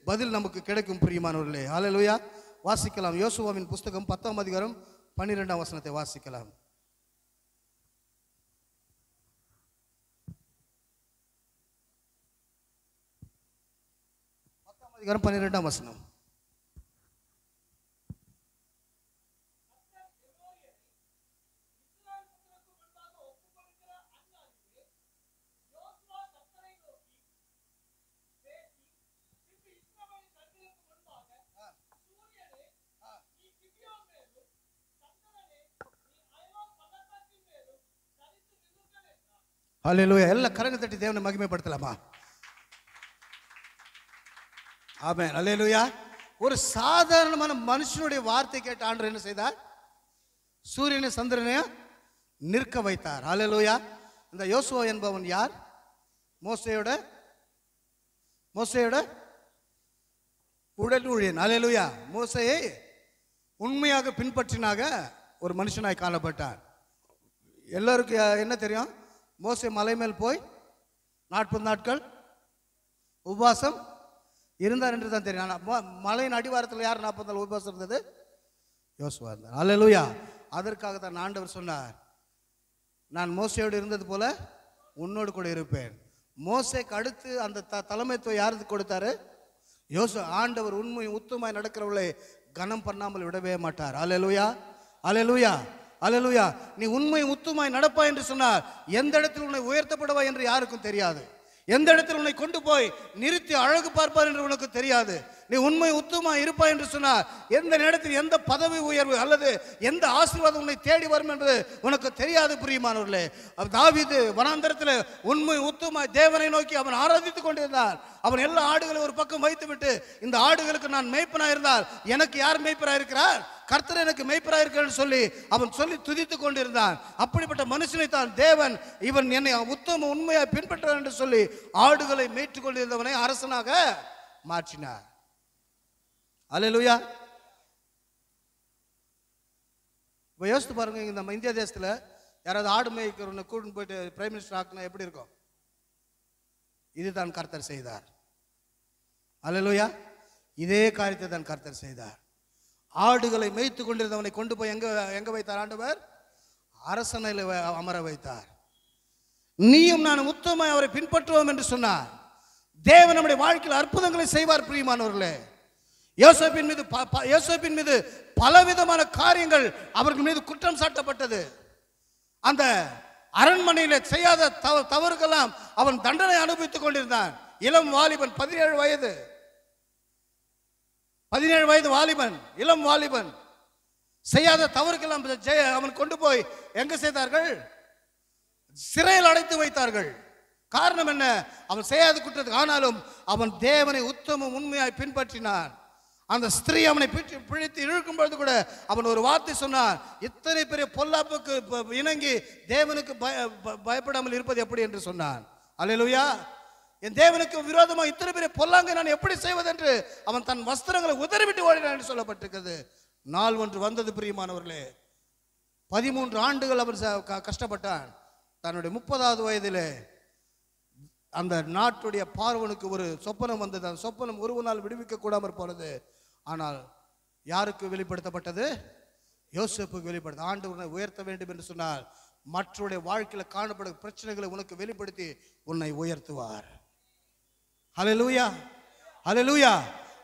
பதில் நமக்கு கிடைக்கும் பிரியமானவர்களே. அல்லேலூயா. வாசிக்கலாம். யோசுவாவின் புஸ்தகம் 10ஆம் அதிகாரம் 12ஆம் வசனத்தை வாசிக்கலாம். 10ஆம் அதிகாரம் 12ஆம் வசனம். அல்லேலூயா. எல்லாம் கரங்க தட்டி தேவனை மகிமைப்படுத்தலாமா? ஆமென். அல்லேலூயா. ஒரு சாதாரணமான மனுஷனுடைய வார்த்தை கேட்ட ஆண்டவர் என்ன செய்தார்? சூரியனை சந்திரனையும் நிற்க வைத்தார். அல்லேலூயா. இந்த யோசுவா என்பவன் யார்? மோசேயோட உடல் ஊழியன். அல்லேலூயா. மோசேயை உண்மையாக பின்பற்றினாக ஒரு மனுஷனாய் காணப்பட்டார். எல்லோருக்கும் என்ன தெரியும்? மோசே மலை மேல் போய் 40 நாட்கள் உபவாசம் இருந்தார் என்று தான் தெரியும். மலையின் அடிவாரத்தில் யார் 40 நாள் உபவாசம் இருந்தது? யோசுவா இருந்தார். அல்லேலூயா. அதற்காக தான் ஆண்டவர் சொன்னார், நான் மோசையோடு இருந்தது போல உன்னோடு கூட இருப்பேன். மோசேக்கு அடுத்து அந்த தலைமைத்துவம் யாருக்கு கொடுத்தாரு? யோசுவா. ஆண்டவர் உண்மை உத்தமாய் நடக்கிறவர்களை கனம் பண்ணாமல் விடவே மாட்டார். அல்லேலூயா, அல்லேலூயா, அல்லேலூயா. நீ உண்மை உத்துமாய் நடப்பாய் என்று சொன்னார், எந்த இடத்தில் உன்னை உயர்த்தப்படுவா என்று யாருக்கும் தெரியாது. எந்த இடத்தில் உன்னை கொண்டு போய் நிறுத்தி அழகு பார்ப்பார் என்று உனக்கு தெரியாது. நீ உண்மை உத்தமா இருப்பாய் என்று சொன்னார், எந்த நேரத்தில் எந்த பதவி உயர்வு அல்லது எந்த ஆசீர்வாதம் உன்னை தேடி வரும் என்பது உனக்கு தெரியாது. பிரியமானவர்களே, தாவீது வனாந்தரத்தில் உண்மை உத்தமா தேவனை நோக்கி அவன் ஆராதித்துக் கொண்டிருந்தான். அவன் எல்லா ஆடுகளை ஒரு பக்கம் வைத்துவிட்டு, இந்த ஆடுகளுக்கு நான் மேய்ப்பனாக இருந்தால் எனக்கு யார் மேய்ப்பராக இருக்கிறார்? கர்த்தர் எனக்கு மேய்ப்பராக இருக்கிறார் சொல்லி அவன் சொல்லி துதித்துக் கொண்டிருந்தான். அப்படிப்பட்ட மனுஷனை தான் தேவன் இவன் என்னை உத்தம உண்மையாக பின்பற்றார் என்று சொல்லி ஆடுகளை மேய்த்துக் கொண்டிருந்தவனை அரசனாக மாற்றினார். அல்லேலூயா. இப்போ யோசித்து பாருங்க, நம்ம இந்தியா தேசத்தில் யாராவது ஆடு மேய்க்கிறவனை கூட்டின்னு போயிட்டு பிரைம் மினிஸ்டர் ஆக்குனா எப்படி இருக்கும்? இதுதான் கர்த்தர் செய்தார். அல்லேலூயா. இதே காரியத்தை தான் கர்த்தர் செய்தார். ஆடுகளை மேய்த்து கொண்டிருந்தவனை கொண்டு போய் எங்க வைத்தார் ஆண்டவர்? அரசனையில் அமர வைத்தார். நீயும் நான் உத்தமமாய் அவரை பின்பற்றுவோம் என்று சொன்னார். தேவன் நம்முடைய வாழ்க்கையில் அற்புதங்களை செய்வார். பிரியமானவர்களே, யோசேப்பின் மீது பலவிதமான காரியங்கள் அவர்கள் மீது குற்றம் சாட்டப்பட்டது. அந்த அரண்மனையில் செய்யாத தவறுக்கெல்லாம் அவன் தண்டனை அனுபவித்துக் கொண்டிருந்தான். இளம் வாலிபன், 17 வயது வாலிபன், இளம் வாலிபன், செய்யாத தவறுக்கெல்லாம் அவன் கொண்டு போய் எங்க செய்தார்கள்? சிறையில் அடைத்து வைத்தார்கள். காரணம் என்ன? அவன் செய்யாத குற்றத்துக்கு. ஆனாலும் அவன் தேவனை உத்தம உண்மையாய் பின்பற்றினான். அந்த ஸ்திரீ அவனை பிடித்து இழுக்கும் பொழுது கூட அவன் ஒரு வார்த்தை சொன்னான், இத்தனை பெரிய பொல்லாப்புக்கு இணங்கி தேவனுக்கு பயப்படாமல் இருப்பது எப்படி என்று சொன்னான். அல்லேலூயா. என் தேவனுக்கு விரோதமாக இத்தனை பெரிய பொல்லாங்கை நான் எப்படி செய்வதென்று அவன் தன் வஸ்திரங்களை உதறிவிட்டு ஓடினான் என்று சொல்லப்பட்டிருக்கிறது. நாள் ஒன்று வந்தது பிரியமானவர்களே, 13 ஆண்டுகள் அவன் கஷ்டப்பட்டான். தன்னுடைய 30வது வயதிலே அந்த நாட்டுடைய பார்வனுக்கு ஒரு சொப்பனம் வந்தது. அந்த சொப்பனம் ஒரு நாள் விடுவிக்க கூடாமற் போனது. ஆனால் யாருக்கு வெளிப்படுத்தப்பட்டது? யோசேப்புக்கு வெளிப்படுத்த. ஆண்டவர் உயர்த்த வேண்டும் என்று சொன்னால் மற்றவருடைய வாழ்க்கையில் காணப்படும் பிரச்சனைகளை உனக்கு வெளிப்படுத்தி உன்னை உயர்த்துவார். ஹல்லேலூயா, ஹல்லேலூயா.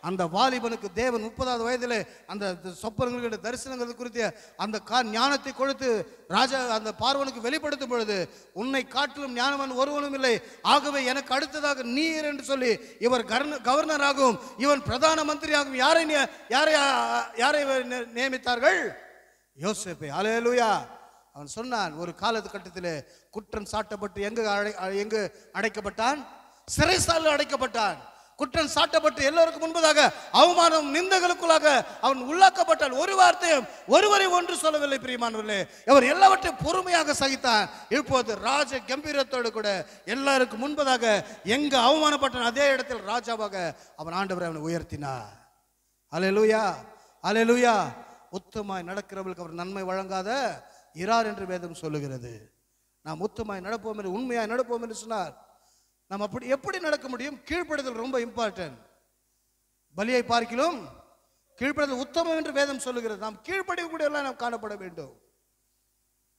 அந்த வாலிபனுக்கு தேவன் 30வது வயதிலே அந்த சொப்பனங்களுடைய தரிசனங்கள் குறித்த அந்த ஞானத்தை கொடுத்து ராஜா அந்த பார்வனுக்கு வெளிப்படுத்தும் பொழுது, உன்னை காட்டிலும் ஞானவன் ஒருவனும் இல்லை, ஆகவே எனக்கு அடுத்ததாக நீர் என்று சொல்லி இவர் கவர்னராகவும் இவன் பிரதான மந்திரியாகவும் யாரை நியமித்தார்கள்? யோசேப்பை. ஹல்லேலூயா. அவன் சொன்னான், ஒரு காலகட்டத்தில் குற்றம் சாட்டப்பட்டு எங்கு அடைக்கப்பட்டான்? சிறைசாலையில் அடைக்கப்பட்டான். குற்றம் சாட்டப்பட்டு எல்லோருக்கும் முன்பதாக அவமானம் நிந்தகளுக்குள்ளாக அவன் உள்ளாக்கப்பட்டான். ஒரு வார்த்தையும் ஒருவரை ஒன்று சொல்லவில்லை. பிரியமானவர்களே, அவர் எல்லாவற்றையும் பொறுமையாக சகித்தான். இப்போது ராஜ கம்பீரத்தோடு கூட எல்லாருக்கும் முன்பதாக எங்க அவமானப்பட்டான் அதே இடத்தில் ராஜாவாக அவன் ஆண்டவரை அவனை உயர்த்தினார். ஹல்லேலூயா, ஹல்லேலூயா. உத்தமாய் நடக்கிறவர்களுக்கு அவர் நன்மை வழங்காத இரார் என்று வேதம் சொல்லுகிறது. நாம் உத்தமாய் நடப்போம் என்று, உண்மையாய் நடப்போம் என்று சொன்னார். நாம் அப்படி எப்படி நடக்க முடியும்? கீழ்ப்படுதல் ரொம்ப இம்பார்ட்டன்ட். பலியை பார்க்கிலும் கீழ்ப்படுதல் உத்தமம் என்று வேதம் சொல்லுகிறது. நாம் கீழ்ப்படியக்கூடிய எல்லாம் நாம் காணப்பட வேண்டும்.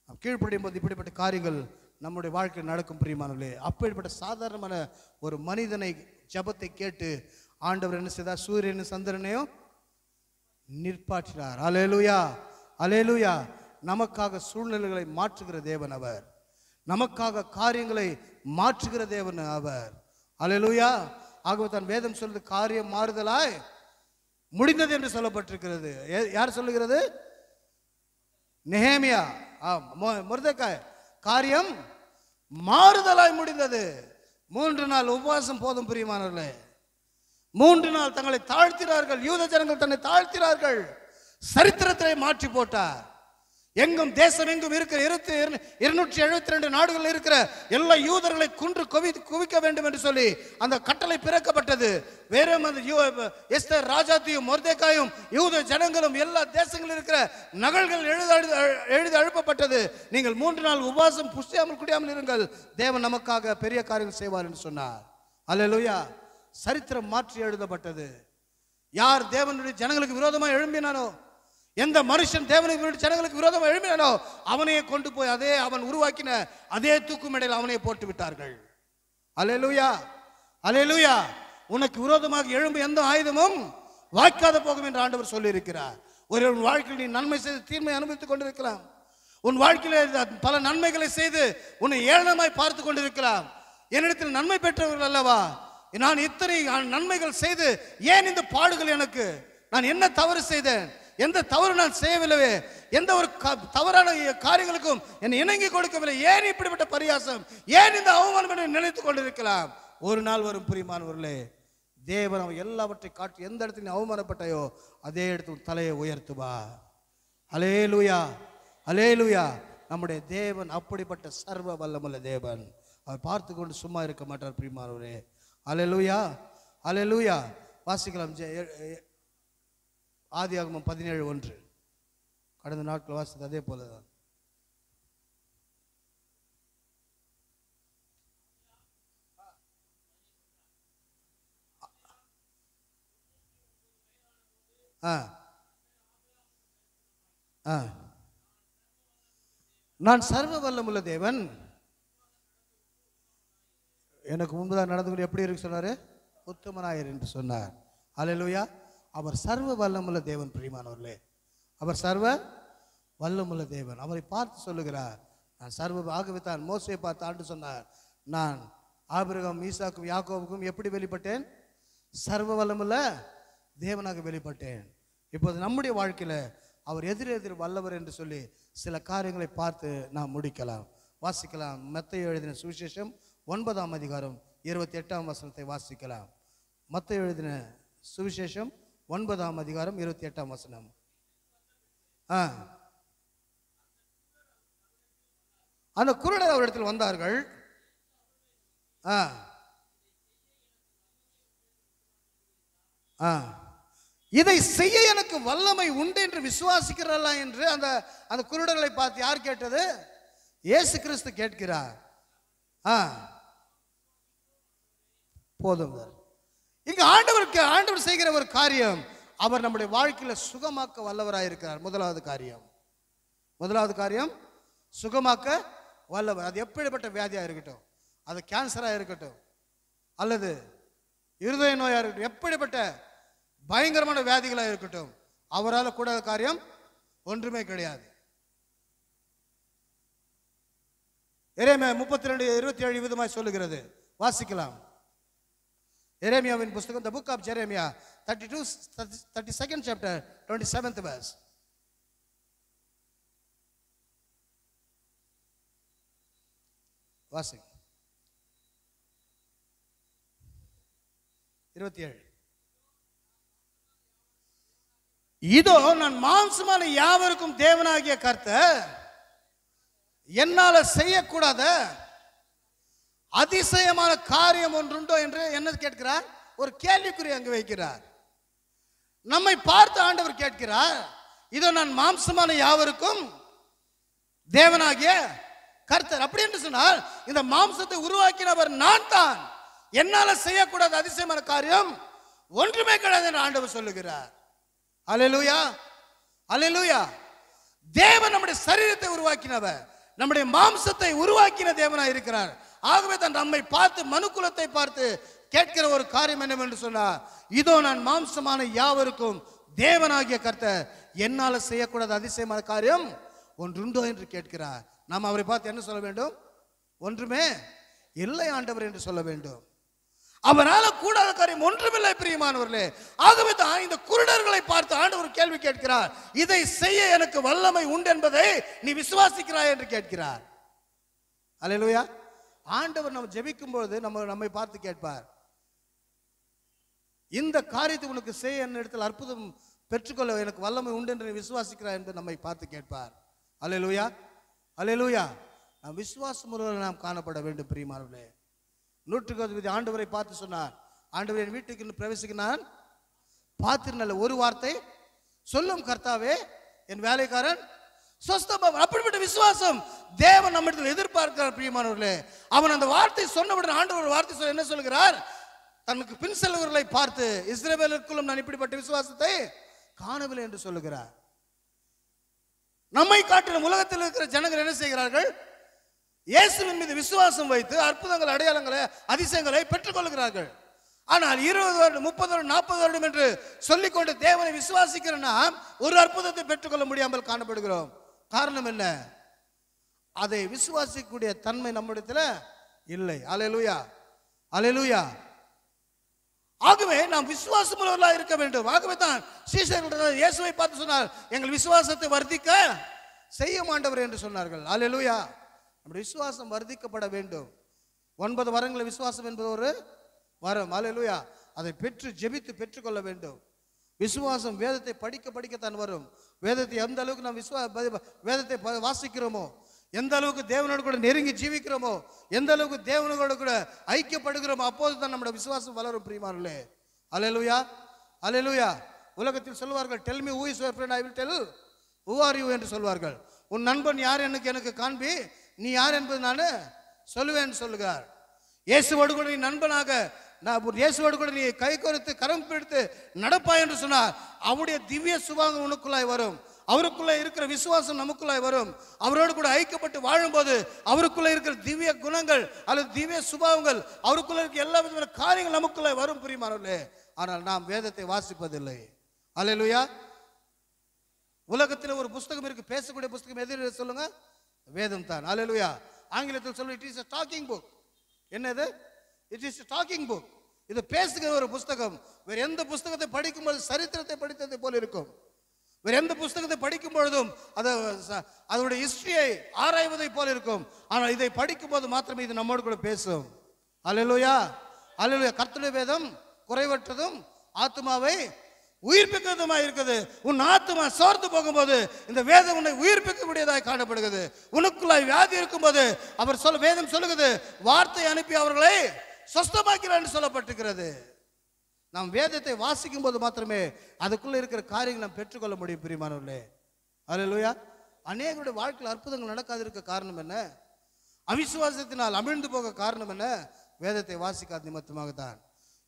நாம் கீழ்ப்படியும் போது இப்படிப்பட்ட காரியங்கள் நம்முடைய வாழ்க்கையில் நடக்கும். பிரியமானவர்களே, அப்படிப்பட்ட சாதாரணமான ஒரு மனிதனை ஜெபத்தை கேட்டு ஆண்டவர் என்ன செய்தார்? சூரியன் சந்திரனையும் நிற்பாற்றினார். ஹல்லேலூயா, ஹல்லேலூயா. நமக்காக சூழ்நிலைகளை மாற்றுகிற தேவன் அவர். நமக்காக காரியங்களை மாற்றுகிற தேவன் அவர். ஹல்லேலூயா. ஆகவே தான் வேதம் சொல்றது காரியம் மாறுதலாய் முடிந்தது என்று சொல்லப்பட்டிருக்கிறது. யார் சொல்லுகிறது? நெகேமியா. மொர்தெகாய். காரியம் மாறுதலாய் முடிந்தது. 3 நாள் உபவாசம் போதும் பிரியமானவர்களே. 3 நாள் தங்களை தாழ்த்தினார்கள். யூத ஜனங்கள் தன்னை தாழ்த்தினார்கள். சரித்திரத்தை மாற்றி போட்டார். எங்கும் தேசம் எங்கும் இருக்கிற 272 நாடுகளில் இருக்கிற எல்லா யூதர்களை குன்று குவிக்க வேண்டும் என்று சொல்லி அந்த கட்டளை பிறக்கப்பட்டது. வேற எஸ்தர் ராஜாத்தியும் மொர்தெகாயும் யூத ஜனங்களும் எல்லா தேசங்களில் இருக்கிற நகல்கள் எழுதி அழுப்பப்பட்டது. நீங்கள் 3 நாள் உபவாசம் புஷ்டியாமல் குடியாமல் இருங்கள், தேவன் நமக்காக பெரிய காரியங்கள் செய்வார் என்று சொன்னார். அல்லேலூயா. சரித்திரம் மாற்றி எழுதப்பட்டது. யார் தேவனுடைய ஜனங்களுக்கு விரோதமாக எழும்பினானோ, எந்த மனுஷன் தேவனுடைய ஜனங்களுக்கு விரோதமாக எழும்பினானோ அவனையே கொண்டு போய் அவன் உருவாக்கின அதே தூக்கு மேடையில் அவனையே போட்டு விட்டார்கள். அல்லேலூயா, அல்லேலூயா. உனக்கு விரோதமாக எழும்பு எந்த ஆயுதமும் வாய்க்காத போகும் என்று ஆண்டவர் சொல்லி இருக்கிறார். ஒரு வாழ்க்கையில் நீ நன்மை செய்து தீமை அனுபவித்துக் கொண்டிருக்கலாம். உன் வாழ்க்கையில பல நன்மைகளை செய்து உன்னை ஏளனமாய் பார்த்து கொண்டிருக்கலாம். என்னிடத்தில் நன்மை பெற்றவர்கள் அல்லவா, நான் இத்தனை நன்மைகள் செய்து ஏன் இந்த பாடுகள் எனக்கு? நான் என்ன தவறு செய்தேன்? எந்த தவறு நான் செய்யவில்லைவே? எந்த ஒரு தவறான காரியங்களுக்கும் என்னை இணங்கி கொடுக்கவில்லை. ஏன் இப்படிப்பட்ட பரியாசம்? ஏன் இந்த அவமானம் என்று நினைத்துக் கொண்டிருக்கலாம். ஒரு நாள் வரும் பிரியமானவர்களே, தேவன் அவன் எல்லாவற்றை காட்டி எந்த இடத்துல நீ அவமானப்பட்டாயோ அதே இடத்துல தலையை உயர்த்துவா. அல்லேலூயா, அல்லேலூயா. நம்முடைய தேவன் அப்படிப்பட்ட சர்வ வல்லமுள்ள தேவன். அவர் பார்த்து கொண்டு சும்மா இருக்க மாட்டார் பிரியமானவரே. அல்லேலூயா, அல்லேலூயா. வாசிக்கலாம் ஆதியாகமம் 17:1. கடந்த நாட்கள் வாசித்தது அதே போலதான். நான் சர்வ வல்லமுள்ள தேவன், எனக்கு முன்புதான் நடந்து கொண்டு எப்படி இருக்கு சொன்னாரு? உத்தமனாயர் என்று சொன்னார். அல்லேலூயா. அவர் சர்வ வல்லமுள்ள தேவன் பிரியமானவர்களே. அவர் சர்வ வல்லமுள்ள தேவன். அவரை பார்த்து சொல்லுகிறார், நான் சர்வ. ஆகவே தான் மோசேயை பார்த்து ஆண்டு சொன்னார், நான் ஆபிரகாம் ஈசாக்கும் யாக்கோபுக்கும் எப்படி வெளிப்பட்டேன்? சர்வ வல்லமுள்ள தேவனாக வெளிப்பட்டேன். இப்போது நம்முடைய வாழ்க்கையில அவர் எதிர் வல்லவர் என்று சொல்லி சில காரியங்களை பார்த்து நாம் முடிக்கலாம். வாசிக்கலாம். மத்தேயு எழுதின சுவிசேஷம் 9ஆம் அதிகாரம் 28ஆம் வசனத்தை வாசிக்கலாம். மத்தேயு எழுதின சுவிசேஷம் 9ஆம் அதிகாரம் 28ஆம் வசனம். அந்த குருடர் அவரிடத்தில் வந்தார்கள். இதை செய்ய எனக்கு வல்லமை உண்டு என்று விசுவாசிக்கிறல்லா என்று அந்த குருடர்களை பார்த்து யார் கேட்டது? இயேசு கிறிஸ்து கேட்கிறார். போதும். இங்க ஆண்டவர் செய்கிற ஒரு காரியம், அவர் நம்முடைய வாழ்க்கையில சுகமாக்க வல்லவராக இருக்கிறார். முதலாவது காரியம் சுகமாக்க வல்லவர். அது எப்படிப்பட்ட வியாதியா இருக்கட்டும், அது கேன்சரா இருக்கட்டும், அல்லது இருதய நோயா இருக்கட்டும், எப்படிப்பட்ட பயங்கரமான வியாதிகளா இருக்கட்டும், அவரால் கூடாத காரியம் ஒன்றுமே கிடையாது. எரேமியா 32:27 விதமாய் சொல்லுகிறது. வாசிக்கலாம். எரேமியாவின் புத்தகம், the book of Jeremiah 32nd chapter 27th verse. வாசி. 27. இதோ நான் மாம்சமான யாவருக்கும் தேவனாகிய கர்த்தர், என்னால செய்யக்கூடாத அதிசயமான காரியம் ஒன்றுண்டோ என்று என்ன கேட்கிறார்? ஒரு கேள்விக்குறி அங்கு வைக்கிறார். நம்மை பார்த்து ஆண்டவர் கேட்கிறார், இதோ நான் மாம்சமான யாவருக்கும் தேவனாகிய கர்த்தர். அப்படி என்று சொன்னால் இந்த மாம்சத்தை உருவாக்கினவர் நான் தான், என்னால செய்யக்கூடாத அதிசயமான காரியம் ஒன்றுமே கிடையாது என்று ஆண்டவர் சொல்லுகிறார். அல்லேலூயா, அல்லேலூயா. தேவன் நம்முடைய சரீரத்தை உருவாக்கினவர், நம்முடைய மாம்சத்தை உருவாக்கின தேவனாய் இருக்கிறார். ஆகவே தான் நம்மை பார்த்து, மனுக்குலத்தை பார்த்து கேட்கிற ஒரு காரியம் என்னவென்று சொன்னார், இதோ நான் மாம்சமான யாவருக்கும் தேவனாகிய கர்த்தர், என்னால செய்யக்கூடாத அதிசயமான காரியம் ஒன்றுண்டோ என்று கேட்கிறார். நாம் அவரை பார்த்து என்ன சொல்ல வேண்டும்? ஒன்றுமே இல்லை ஆண்டவர் என்று சொல்ல வேண்டும். அவரால கூடாத காரியம் ஒன்றுமில்லை பிரியமானவர்களே. ஆகவே தான் இந்த குருடர்களை பார்த்து ஆண்டவர் கேள்வி கேட்கிறார், இதை செய்ய எனக்கு வல்லமை உண்டு என்பதை நீ விசுவாசிக்கிறாய் என்று கேட்கிறார். அல்லேலூயா. ஆண்டவர் நம்ம ஜெபிக்கும் பொழுது நம்மை பார்த்து கேட்பார், இந்த காரியத்தை உனக்கு செய்ய என்ன இடத்தில் அற்புதம் பெற்றுக்கொள்ள எனக்கு வல்லமை உண்டு என்று விசுவாசிக்கிறாய் என்று நம்மை பார்த்து கேட்பார். அல்லேலூயா, அல்லேலூயா. நாம் விசுவாசம் முறையில் நாம் காணப்பட வேண்டும் பிரியமானவர்களே. 100 ஆண்டவரை பார்த்து சொன்னார், ஆண்டவர் என் வீட்டுக்கு பிரவேசிக்க நான் பார்த்திருந்தல, ஒரு வார்த்தை சொல்லும் கர்த்தாவே என் வேலைக்காரன் சொஸ்தமாவான். அப்படிப்பட்ட விசுவாசம் தேவன் நம்மிடத்தில் எதிர்பார்க்கிறார் பிரியமானவர்களே. அவன் அந்த வார்த்தை சொன்னவுடன் ஆண்டவர் வார்த்தை சொல்ல என்ன சொல்கிறார்? தனக்கு பின் செல்வர்களை பார்த்து, இஸ்ரவேலுக்குள்ளும் நான் இப்படிப்பட்ட விசுவாசத்தை காணவில்லை என்று சொல்லுகிறார். நம்மை காட்டிலும் உலகத்தில் இருக்கிற ஜனங்கள் என்ன செய்கிறார்கள்? இயேசுவின் மீது விசுவாசம் வைத்து அற்புதங்கள், அடையாளங்களை, அதிசயங்களை பெற்றுக் கொள்கிறார்கள். ஆனால் 20 வருடம், 30 வருடம், 40 வருடம் என்று சொல்லிக்கொண்டு தேவனை விசுவாசிக்கிற நாம் ஒரு அற்புதத்தை பெற்றுக்கொள்ள முடியாமல் காணப்படுகிறோம். காரணம் என்ன? அதை விசுவாசிக்கக்கூடிய தன்மை நம்மிடத்தில் இல்லை. அல்லேலூயா, அல்லேலூயா. ஆகவே நாம் விசுவாசம் உள்ளவர்களாக இருக்க வேண்டும். ஆகவே தான் சீஷர்கள் இயேசுவை பார்த்து சொன்னார், எங்கள் விசுவாசத்தை வர்த்திக்க செய்ய மாண்டவர் என்று சொன்னார்கள். அல்லேலூயா. நம்முடைய விசுவாசம் வர்த்திக்கப்பட வேண்டும். 9 வரங்களை விசுவாசம் என்பது ஒரு வரம். அல்லேலூயா. அதை பெற்று ஜெபித்து பெற்றுக்கொள்ள வேண்டும். விசுவாசம் வேதத்தை படிக்கத்தான் வரும். வேதத்தை எந்த அளவுக்கு நாம் வேதத்தை வாசிக்கிறோமோ, எந்த அளவுக்கு தேவனோடு கூட நெருங்கி ஜீவிக்கிறோமோ, எந்த அளவுக்கு தேவனோடு கூட ஐக்கியப்படுகிறோமோ, அப்போது தான் நம்முடைய விசுவாசம் வளரும் பிரியமானவர்களே. அல்லேலூயா, அல்லேலூயா. உலகத்தில் சொல்வார்கள், tell me who is your friend, I will tell who are you என்று சொல்வார்கள். உன் நண்பன் யார் எனக்கு காண்பி, நீ யார் என்பது நான் சொல்லுவேன் சொல்லுகிறார். இயேசுவோடு கூட நீ நண்பனாக, இயேசுவோடு கூட நீ கை கோர்த்து கரம் பிடித்து நடப்பாய் என்று சொன்னார். அவருடைய திவ்ய சுபாவம் உனக்குள்ளாய் வரும். அவருக்குள்ள இருக்கிற விசுவாசம் நமக்குள்ளாய் வரும். அவரோடு கூட ஐக்கியப்பட்டு வாழும்போது அவருக்குள்ள இருக்கிற திவ்ய குணங்கள் அல்லது திவ்ய சுபாவங்கள், அவருக்குள்ள இருக்கிற எல்லா விதமான காரியங்கள் நமக்குள்ளாய் வரும் பிரியமானவர்களே. ஆனால் நாம் வேதத்தை வாசிப்பதில்லை. அல்லேலூயா. உலகத்தில் ஒரு புஸ்தகம் இருக்கு, பேசக்கூடிய புஸ்தகம் எது சொல்லுங்க? வேதம் தான். அல்லேலூயா. ஆங்கிலத்தில் சொல்லுங்க, it is a talking book. என்னது? It is a talking book. இது பேசுகிற ஒரு புஸ்தகம். வேற எந்த புஸ்தகத்தை படிக்கும்போது சரித்திரத்தை படித்ததை போல இருக்கும். வேற எந்த புஸ்தகத்தை படிக்கும் பொழுதும் அதோடைய ஹிஸ்டரியை ஆராய்வதை போல இருக்கும். ஆனால் இதை படிக்கும் போது மாத்திரமே இது நம்மோடு கூட பேசும். அல்லேலூயா, அல்லேலூயா. கர்த்தருடைய வேதம் குறைவற்றதும் ஆத்மாவை உயிர்ப்பிக்கிறதுமாய் இருக்குது. உன் ஆத்மா சோர்ந்து போகும்போது இந்த வேதம் உன்னை உயிர்ப்பிக்கக்கூடியதாய் காணப்படுகிறது. உனக்குள்ளாய் வியாதி இருக்கும்போது அவர் வேதம் சொல்லுகிறது, வார்த்தை அனுப்பி அவர்களை சொஸ்தமாக்கிறார் என்று சொல்லப்பட்டிருக்கிறது. நாம் வேதத்தை வாசிக்கும் போது மாத்திரமே அதுக்குள்ள இருக்கிற காரியங்களை நாம் பெற்றுக்கொள்ள முடியும் பிரியமானவர்களே. அல்லேலூயா. அநேகருடைய வாழ்க்கையில் அற்புதங்கள் நடக்காது இருக்க காரணம் என்ன? அவிசுவாசத்தினால் அமிழ்ந்து போக காரணம் என்ன? வேதத்தை வாசிக்காத நிமித்தமாக தான்.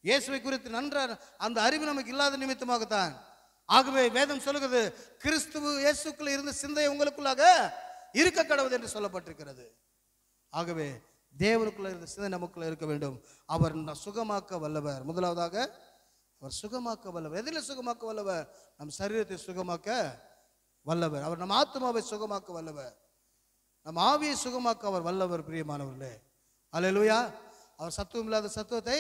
இயேசுவை குறித்து நன்றாக அந்த அறிவு நமக்கு இல்லாத நிமித்தமாகத்தான். ஆகவே வேதம் சொல்லுகிறது, கிறிஸ்துவ இயேசுக்குள்ள இருந்த சிந்தை உங்களுக்குள்ளாக இருக்க கடவுது என்று சொல்லப்பட்டிருக்கிறது. ஆகவே தேவனுக்குள்ள இருந்த சிந்தை நமக்குள்ள இருக்க வேண்டும். அவர் சுகமாக்க வல்லவர். முதலாவதாக அவர் சுகமாக்க வல்லவர். எதில் சுகமாக்க வல்லவர்? நம் சரீரத்தை சுகமாக்க வல்லவர். அவர் நம் ஆத்மாவை சுகமாக்க வல்லவர். நம் ஆவியை சுகமாக்க அவர் வல்லவர். பிரியமானவர்களே, அல்லேலூயா. அவர் சத்துவம் இல்லாத சத்துவத்தை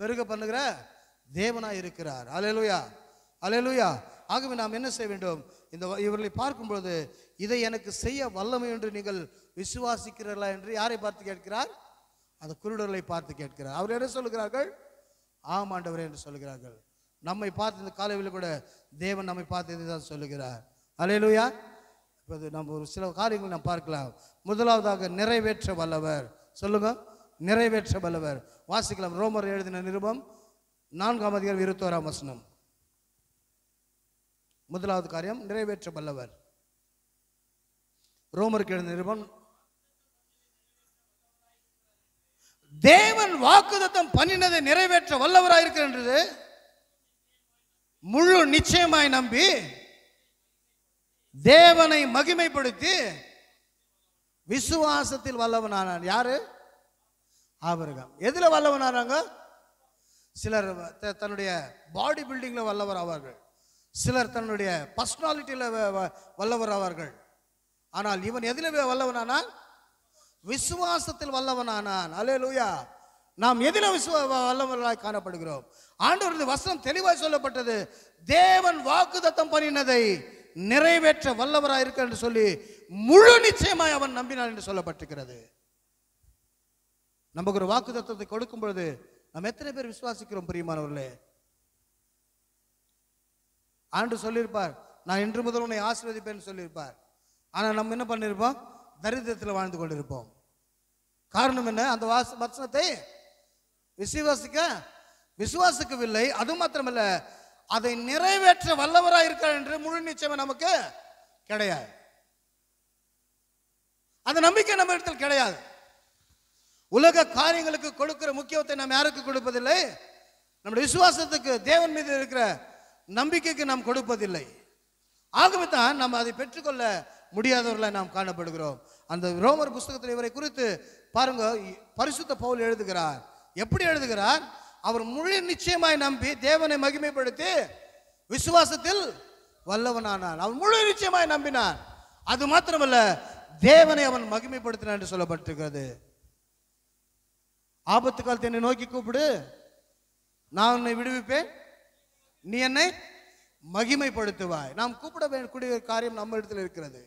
பெருக பண்ணுகிற தேவனாய் இருக்கிறார். அல்லேலூயா, அல்லேலூயா. ஆகவே நாம் என்ன செய்ய வேண்டும்? இவர்களை பார்க்கும்பொழுது இதை எனக்கு செய்ய வல்லமை என்று நீங்கள் விசுவாசிக்கிறீர்களா என்று யாரை பார்த்து கேட்கிறார்? அந்த குருடர்களை பார்த்து கேட்கிறார். அவர் என்ன சொல்லுகிறார்கள்? ஆம் ஆண்டவரே என்று சொல்லுகிறார்கள். நம்மை பார்த்து இந்த காலையில் கூட தேவன் நம்மை பார்த்து இதுதான் சொல்லுகிறார். அல்லேலூயா. இப்போது நம்ம ஒரு சில காரியங்கள் நாம் பார்க்கலாம். முதலாவதாக நிறைவேற்ற வல்லவர். சொல்லுங்க, நிறைவேற்ற வல்லவர். வாசிக்கலாம். ரோமர் எழுதின நிருபம் 4:21. முதலாவது காரியம் நிறைவேற்ற வல்லவர். ரோமருக்கு எழுதின நிருபம், தேவன் வாக்குத்தத்தம் பண்ணினதை நிறைவேற்ற வல்லவராயிருக்கிறது முழு நிச்சயமாய் நம்பி தேவனை மகிமைப்படுத்தி விசுவாசத்தில் வல்லவனானான். யாரு? ஆபிரகாம். எதுல வல்லவனானாங்க? சிலர் தன்னுடைய பாடி பில்டிங்ல வல்லவர் ஆவார்கள், சிலர் தன்னுடைய பர்சனாலிட்டியில வல்லவர் ஆவார்கள். ஆனால் இவன் எதில வல்லவனானான்? விசுவாசத்தில் வல்லவனானான். அல்லேலூயா. நாம் எதில வல்லவர்களாய் காணப்படுகிறோம்? ஆண்டவருடைய வசனம் தெளிவாய் சொல்லப்பட்டது, தேவன் வாக்குத்தத்தம் பண்ணினதை நிறைவேற்ற வல்லவராய் இருக்க என்று சொல்லி முழு நிச்சயமாய் அவன் நம்பினான் என்று சொல்லப்பட்டிருக்கிறது. நமக்கு ஒரு வாக்குத்தத்தத்தை கொடுக்கும் பொழுது நாம் எத்தனை பேர் விசுவாசிக்கிறோம்? பிரியமானவர்களே, ஆண்டு சொல்லியிருப்பார், நான் இன்று முதல் உன்னை ஆசீர்வதிப்பேன் சொல்லியிருப்பார். ஆனால் நம்ம என்ன பண்ணியிருப்போம்? தரித்திரத்தில் வாழ்ந்து கொண்டிருப்போம். காரணம் என்ன? அந்த வசனத்தை விசுவாசிக்கவில்லை. அது மாத்திரமல்ல, அதை நிறைவேற்ற வல்லவராய் இருக்கிறார் என்று முழு நிச்சயம் நமக்கு கிடையாது. அந்த நம்பிக்கை நம்ம இடத்தில் கிடையாது. உலக காரியங்களுக்கு கொடுக்கிற முக்கியத்துவத்தை நாம் யாருக்கு கொடுப்பதில்லை? நம்முடைய விசுவாசத்துக்கு, தேவன் மீது இருக்கிற நம்பிக்கைக்கு நாம் கொடுப்பதில்லை. ஆகவே தான் நாம் அதை பெற்றுக்கொள்ள முடியாதவர்களை நாம் காணப்படுகிறோம். அந்த ரோமர் புஸ்தகத்தில் இவரை குறித்து பாருங்க, பரிசுத்த பவுல் எழுதுகிறார். எப்படி எழுதுகிறார்? அவர் முழு நிச்சயமாய் நம்பி தேவனை மகிமைப்படுத்தி விசுவாசத்தில் வல்லவனானான். அவன் முழு நிச்சயமாய் நம்பினான். அது மாத்திரமல்ல, தேவனை அவன் மகிமைப்படுத்தினான் என்று சொல்லப்பட்டிருக்கிறது. ஆபத்து காலத்தை என்னை நோக்கி கூப்பிடு, நான் உன்னை விடுவிப்பேன், நீ என்னை மகிமைப்படுத்துவாய். நாம் கூப்பிட வேண்டிய காரியம் நம்ம இடத்தில் இருக்கிறது.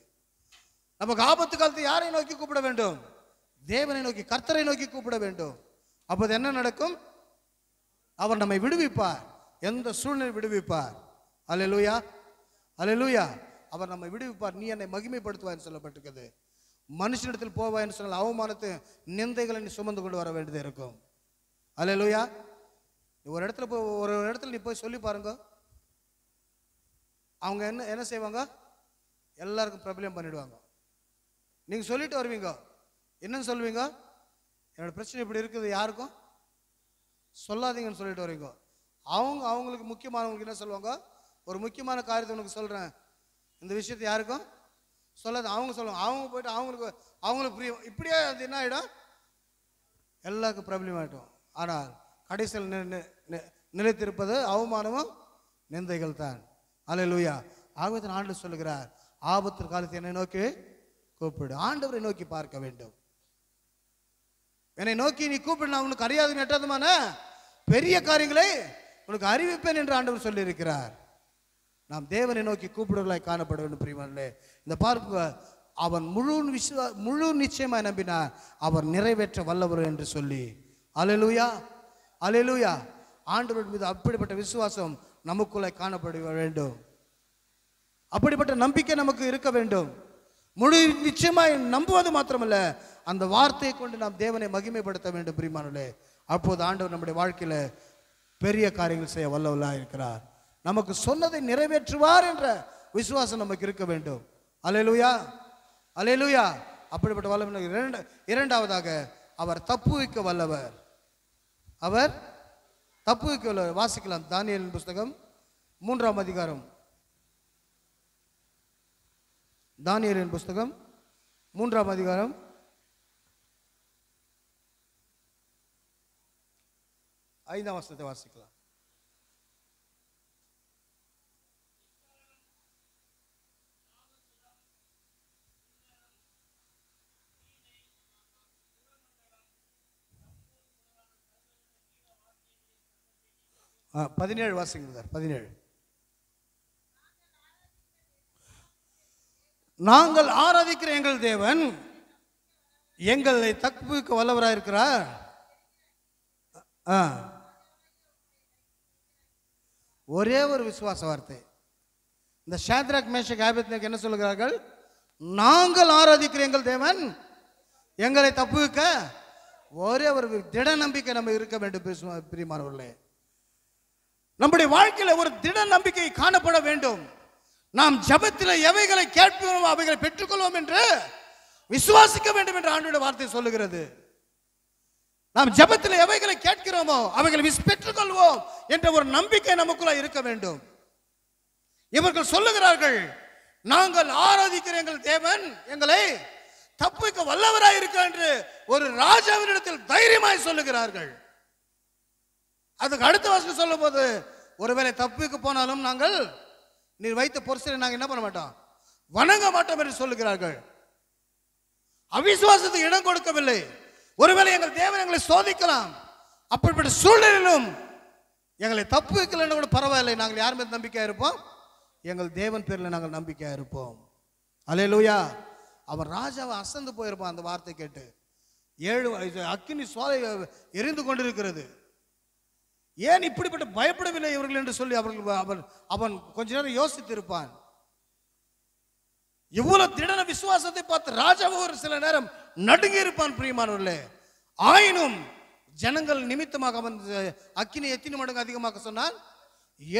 நமக்கு ஆபத்து காலத்தை யாரை நோக்கி கூப்பிட வேண்டும்? தேவனை நோக்கி, கர்த்தரை நோக்கி கூப்பிட வேண்டும். அப்போது என்ன நடக்கும்? அவர் நம்மை விடுவிப்பார். எந்த சூழ்நிலை விடுவிப்பார். அல்லேலூயா, அல்லேலூயா. அவர் நம்மை விடுவிப்பார். நீ என்னை மகிமைப்படுத்துவாய் என்று சொல்லப்பட்டிருக்கிறது. மனுஷனிடத்தில் போவாய் என்று சொன்னால் அவமானத்தை, நிந்தைகளை நீ சுமந்து கொண்டு வர வேண்டியது இருக்கும். அல்லேலூயா. ஒரு இடத்துல நீ போய் சொல்லி பாருங்க, அவங்க என்ன செய்வாங்க? எல்லாருக்கும் பிரபலம் பண்ணிடுவாங்க. நீங்க சொல்லிட்டு வருவீங்க, என்னன்னு சொல்லுவீங்க? என்னோட பிரச்சனை இப்படி இருக்குது, யாருக்கும் சொல்லாதீங்கன்னு சொல்லிட்டு வருவீங்க. அவங்களுக்கு முக்கியமானவங்களுக்கு என்ன சொல்லுவாங்க? ஒரு முக்கியமான காரியத்தை உனக்கு சொல்றேன், இந்த விஷயத்தை யாருக்கும் சொல்லாது. அவங்க சொல்லுவாங்க, அவங்க போயிட்டு அவங்களுக்கு புரியும். இப்படியே அது என்ன ஆகிடும்? எல்லாருக்கும் பிரபலம் ஆகிடும். ஆனால் கடைசியில் நிலைத்திருப்பது அவமானமும் நிந்தைகள் தான். அல்லேலூயா. ஆகவே தான் ஆண்டவர் சொல்லுகிறார், ஆபத்து காலத்தை என்னை நோக்கி கூப்பிடு. ஆண்டவரை நோக்கி பார்க்க வேண்டும். என்னை நோக்கி நீ கூப்பிடு, நான் உனக்கு அறியாது நெட்டாதமான பெரிய காரியங்களை உனக்கு அறிவிப்பேன் என்று ஆண்டவர் சொல்லி இருக்கிறார். நாம் தேவனை நோக்கி கூப்பிடுவர்களாய் காணப்பட வேண்டும். பிரியமானவர்களே, இந்த பார்க்க அவன் முழு நிச்சயமாய் நம்பினார், அவர் நிறைவேற்ற வல்லவர் என்று சொல்லி. அல்லேலூயா, அல்லேலூயா. ஆண்டவர் மீது அப்படிப்பட்ட விசுவாசம் நமக்குள்ளே காணப்பட வேண்டும். அப்படிப்பட்ட நம்பிக்கை நமக்கு இருக்க வேண்டும். முழு நிச்சயமாய் நம்புவது மாத்திரமல்ல, அந்த வார்த்தையை கொண்டு நாம் தேவனை மகிமைப்படுத்த வேண்டும். பிரியமானவர்களே, அப்போது ஆண்டவர் நம்முடைய வாழ்க்கையில பெரிய காரியங்கள் செய்ய வல்லவராக இருக்கிறார். நமக்கு சொன்னதை நிறைவேற்றுவார் என்ற விசுவாசம் நமக்கு இருக்க வேண்டும். அல்லேலூயா, அல்லேலூயா. அப்படிப்பட்ட வல்லவர். இரண்டாவதாக அவர் தப்புவிக்க வல்லவர். அவர் தப்புவிக்க வாசிக்கலாம். தானியேலின் புஸ்தகம் 3ஆம் அதிகாரம். தானியேலின் புஸ்தகம் 3ஆம் அதிகாரம் 5ஆம் வசனத்தை வாசிக்கலாம். ஆ 17 வாசிங்க. 17 நாங்கள் ஆராதிக்கிற எங்கள் தேவன் எங்களை தப்புவிக்க வல்லவராயிருக்கிறார். ஒரே ஒரு விசுவாச வார்த்தை. இந்த ஷாத்ராக் மேஷக் ஆபேத்நேகோ என்ன சொல்லுகிறார்கள்? நாங்கள் ஆராதிக்கிற எங்கள் தேவன் எங்களை தப்புவிக்க. ஒரே ஒரு திட நம்பிக்கை நம்ம இருக்க வேண்டும் பிரியமானவர்களே. நம்முடைய வாழ்க்கையில் ஒரு திட நம்பிக்கை காணப்பட வேண்டும். நாம் ஜெபத்தில் எவைகளை கேட்போம் அவைகளை பெற்றுக்கொள்வோம் என்று விசுவாசிக்க வேண்டும் என்று ஆண்டவருடைய வார்த்தை சொல்லுகிறது. நாம் ஜெபத்தில் எவைகளை கேட்கிறோமோ அவைகளை பெற்றுக்கொள்வோம் என்ற ஒரு நம்பிக்கை நமக்குள்ள இருக்க வேண்டும். இவர்கள் சொல்லுகிறார்கள், நாங்கள் ஆராதிக்கிற எங்கள் தேவன் எங்களை தப்புவிக்க வல்லவராய் இருக்கிறார் என்று ஒரு ராஜாவினிடத்தில் தைரியமாய் சொல்லுகிறார்கள். அதுக்கு அடுத்த வசனம் சொல்லும் போது, ஒருவேளை தப்புவிக்க போனாலும் நாங்கள் நீர் வைத்த பொருசனை நாங்கள் என்ன பண்ண மாட்டோம், வணங்க மாட்டோம் என்று சொல்லுகிறார்கள். அவிசுவாசத்துக்கு இடம் கொடுக்கவில்லை. ஒருவேளை எங்கள் தேவன் எங்களை சோதிக்கலாம், அப்படிப்பட்ட சூழ்நிலையிலும் எங்களை தப்பு வைக்கலன்னு கூட பரவாயில்லை, நாங்கள் யார் மீது நம்பிக்கையா இருப்போம்? எங்கள் தேவன் பேரில் நாங்கள் நம்பிக்கையா இருப்போம். அல்லேலூயா. அவன் ராஜாவை அசந்து போயிருப்பான் அந்த வார்த்தை கேட்டு. 7 அக்கினி சுவாலை எரிந்து கொண்டிருக்கிறது. ஏன் இப்படிப்பட்ட பயப்படவில்லை இவர்கள் என்று சொல்லி அவன் கொஞ்ச நேரம் யோசித்திருப்பான். இவ்வளவு திடன விசுவாசத்தை பார்த்து ராஜாவை ஒரு சில நேரம் நடுங்கி இருப்பான் பிரியமானவர்களே. ஆயினும் ஜனங்கள் நிமித்தமாக அவன் அக்கினி எத்தனை மடங்கு அதிகமாக சொன்னான்?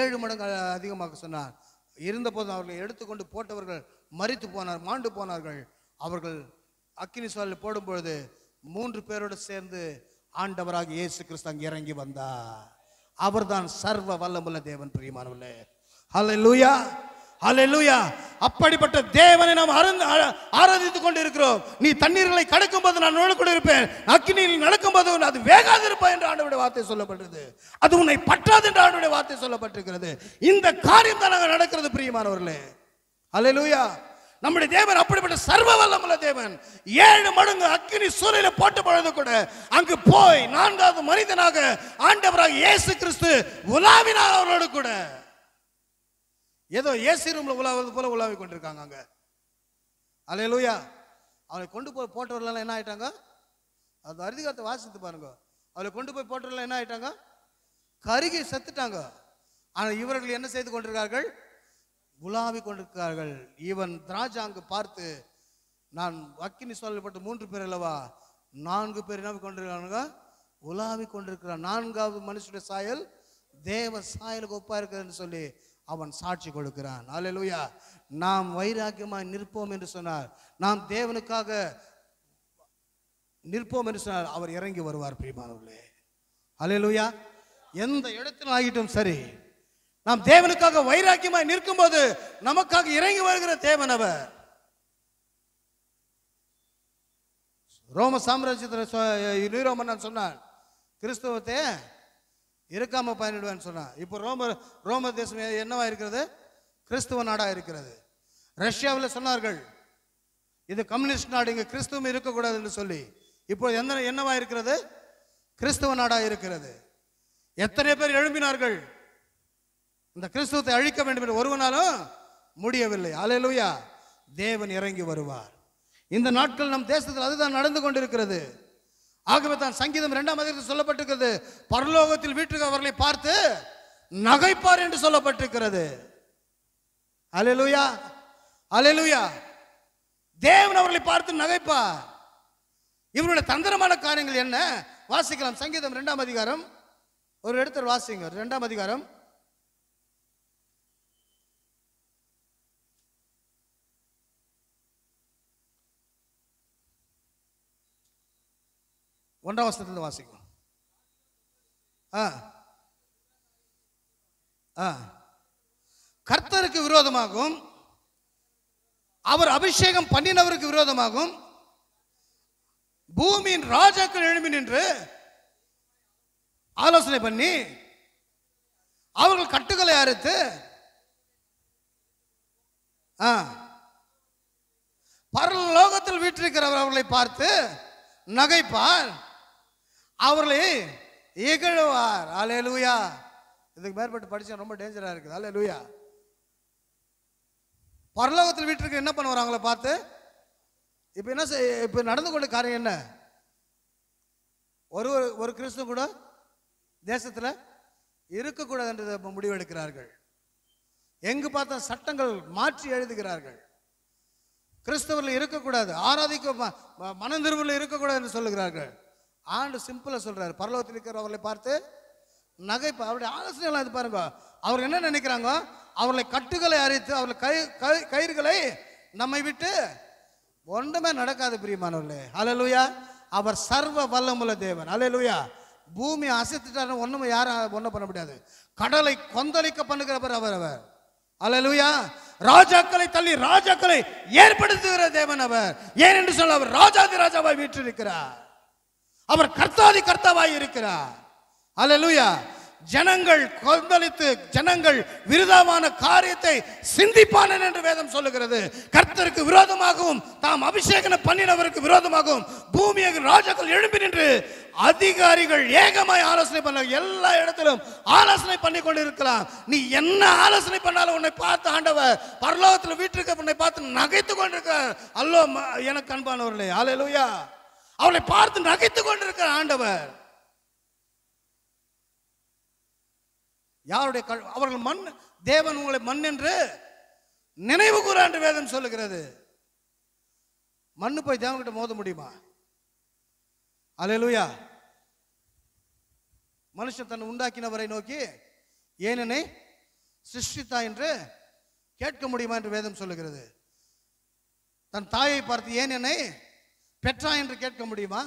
7 மடங்கு அதிகமாக சொன்னான். இருந்த போது அவர்களை எடுத்துக்கொண்டு போட்டவர்கள் மரித்து போனார், மாண்டு போனார்கள். அவர்கள் அக்கினி சுவாலில் போடும் பொழுது 3 பேரோடு சேர்ந்து ஆண்டவராக இயேசு கிறிஸ்து அங்கே இறங்கி வந்தார். அவர்தான் சர்வ வல்லமுள்ள தேவன் பிரியமானவர்களே. ஹல்லேலூயா, ஹல்லேலூயா. அப்படிப்பட்ட தேவனை நாம் ஆராதித்துக் கொண்டு இருக்கிறோம். நீ தண்ணீர்களை கடக்கும் போது நான் நோடு கூட இருப்பேன், அக்கினியில் நடக்கும் போது அது வேகாது இருப்பாய் என்று ஆண்டவருடைய வார்த்தை சொல்லப்பட்டது. அது உன்னை பற்றாது என்று ஆண்டவருடைய வார்த்தை சொல்லப்பட்டிருக்கிறது. இந்த காரியம் தான் நாங்கள் நடக்கிறது பிரியமானவர்களே. ஹல்லேலூயா. நம்முடைய தேவன் அப்படிப்பட்ட சர்வ வல்லமுள்ள தேவன். 7 மடங்கு அக்கினி சூளையில போட்ட பொழுது கூட அங்கு போய் 4வது மனிதனாக ஆண்டவராக இயேசு கிறிஸ்து உலாவினார் அவரோடு கூட. ஏதோ ஏசி ரூம்ல உலாவது போல உலாவி கொண்டிருக்காங்க அங்க. அல்லேலூயா. அவளை கொண்டு போய் போட்டவர்கள் என்ன ஆயிட்டாங்க? அது அதிகாரத்தை வாசித்து பாருங்க. அவளை கொண்டு போய் போட்டவர்கள் என்ன ஆயிட்டாங்க? கருகி செத்துட்டாங்க. ஆனால் இவர்கள் என்ன செய்து கொண்டிருக்கார்கள்? உலாவி கொண்டிருக்கிறார்கள். இவன் ராஜா அங்கு பார்த்து, நான் அக்கினி சொல்லப்பட்ட 3 பேர் அல்லவா, 4 பேர் என்ன கொண்டிருக்காங்க? உலாவி கொண்டிருக்கிறான். 4வது மனுஷனுடைய சாயல் தேவ சாயலுக்கு ஒப்பா இருக்கிறது சொல்லி அவன் சாட்சி கொடுக்கிறான். அல்லேலூயா. நாம் வைராக்கியமாய் நிற்போம் என்று சொன்னார், நாம் தேவனுக்காக நிற்போம் என்று சொன்னார், அவர் இறங்கி வருவார் பிரியமானவர்களே. அல்லேலூயா. எந்த இடத்தில் ஆகிட்டும் சரி, நாம் தேவனுக்காக வைராக்கியமாய் நிற்கும் போது நமக்காக இறங்கி வருகிற தேவன் அவர். ரோம சாம்ராஜ்யத்தில் நீரோ மன்னன் சொன்னான், கிறிஸ்தவத்தை இருக்காம பயனிடுவேன்னு சொன்னான். இப்போ ரோம தேசம் என்னவா இருக்கிறது? கிறிஸ்துவ நாடா இருக்கிறது. ரஷ்யாவில் சொன்னார்கள், இது கம்யூனிஸ்ட் நாடு, இங்க கிறிஸ்துவம் இருக்கக்கூடாது என்று சொல்லி. இப்போ என்னவா இருக்கிறது? கிறிஸ்துவ நாடா இருக்கிறது. எத்தனை பேர் எழும்பினார்கள் இந்த கிறிஸ்துவத்தை அழிக்க வேண்டும் என்று, ஒருவனாலும் முடியவில்லை. அல்லேலூயா. தேவன் இறங்கி வருவார். இந்த நாட்கள் நம் தேசத்தில் அதுதான் நடந்து கொண்டிருக்கிறது. ஆகவே தான் சங்கீதம் 2ஆம் அதிகாரத்தில் சொல்லப்பட்டிருக்கிறது, பரலோகத்தில் வீட்டுக்கு அவர்களை பார்த்து நகைப்பார் என்று சொல்லப்பட்டிருக்கிறது. அல்லேலூயா, அல்லேலூயா. தேவன் அவர்களை பார்த்து நகைப்பார். இவருடைய தந்திரமான காரியங்கள் என்ன? வாசிக்கலாம். சங்கீதம் 2ஆம் அதிகாரம் ஒரு இடத்துல வாசிங்க. 2ஆம் அதிகாரம் 1ஆம் வசனத்திலிருந்து வாசிக்கும். கர்த்தருக்கு விரோதமாகவும் அவர் அபிஷேகம் பண்ணினவருக்கு விரோதமாகவும் பூமியின் ராஜாக்கள் எழும்பி நின்று ஆலோசனை பண்ணி அவர்கள் கட்டுகளை அறுத்து பரலோகத்தில் வீற்றிருக்கிறவர் அவர்களை பார்த்து நகைப்பார், அவர்களை இகழுவார். அல்லேலூயா. இதுக்கு மேற்பட்டு படிச்சா ரொம்ப டேஞ்சரா இருக்குது. அல்லேலூயா. பரலோகத்தில் வீட்டிற்கு என்ன பண்ணுவார் அவங்கள பார்த்து? இப்ப என்ன இப்ப நடந்து கொண்ட காரியம் என்ன? ஒரு கிறிஸ்துவ கூட தேசத்துல இருக்கக்கூடாது என்று முடிவெடுக்கிறார்கள். எங்கு பார்த்தா சட்டங்கள் மாற்றி எழுதுகிறார்கள். கிறிஸ்தவர்கள் இருக்கக்கூடாது, ஆராதிக்க மனம் திரும்பல இருக்கக்கூடாது என்று சொல்லுகிறார்கள். ஆண்டு சிம்பிளா சொல்றாரு, பரலோகத்தில் இருக்கிறவர்களை பார்த்து நகைப்பா. அவருடைய ஆலோசனை எல்லாம் இது பாருங்க. அவர் என்ன நினைக்கிறாங்க? அவர்களை கட்டுகளை அரித்து அவர்களை கயிறுகளை நம்மை விட்டு ஒன்றுமே நடக்காது பிரியமானவர்களே. அல்லேலூயா. அவர் சர்வ வல்லமுள்ள தேவன். அல்லேலூயா. பூமி அசைத்துட்டாரு, ஒண்ணுமே யாரும் ஒன்றும் பண்ண முடியாது. கடலை கொந்தளிக்க பண்ணுகிறவர் அவர். அல்லேலூயா. ராஜாக்களை தள்ளி ராஜாக்களை ஏற்படுத்துகிற தேவன் அவர். ஏன் என்று சொல்ல, அவர் ராஜாதி ராஜாவாய் வீற்றிருக்கிறார். அவர் கர்த்தாதி கர்த்தாவாய் இருக்கிறார். அல்லேலூயா. ஜனங்கள் கொந்தளித்து ஜனங்கள் விரோதமான காரியத்தை சிந்திப்பான என்று வேதம் சொல்லுகிறது. கர்த்தருக்கு விரோதமாகவும் தாம் அபிஷேகம் பண்ணினவருக்கு விரோதமாகவும் பூமியை ராஜாக்கள் எழும்பி நின்று அதிகாரிகள் ஏகமாய் ஆலோசனை பண்ண. எல்லா இடத்திலும் ஆலோசனை பண்ணி கொண்டு இருக்கலாம். நீ என்ன ஆலோசனை பண்ணாலும் உன்னை பார்த்து ஆண்டவர் பரலோகத்தில் வீட்டிற்கு உன்னை பார்த்து நகைத்து கொண்டிருக்க. அல்லோ எனக்கு அன்பானவர்களே, அல்லேலூயா. அவளை பார்த்து நகைத்து கொண்டிருக்கிற ஆண்டவர். யாருடைய அவர்கள் மண், தேவன் உங்களை மண் என்று நினைவு கூற என்று வேதம் சொல்லுகிறது. மண்ணு போய் தேவன்கிட்ட மோத முடியுமா? அல்லேலூயா. மனுஷன் தன்னை உண்டாக்கினவரை நோக்கி ஏன் என்னை சிருஷ்டித்தா என்று கேட்க முடியுமா என்று வேதம் சொல்லுகிறது. தன் தாயை பார்த்து ஏன் என்னை பெற்றா என்று கேட்க முடியுமா?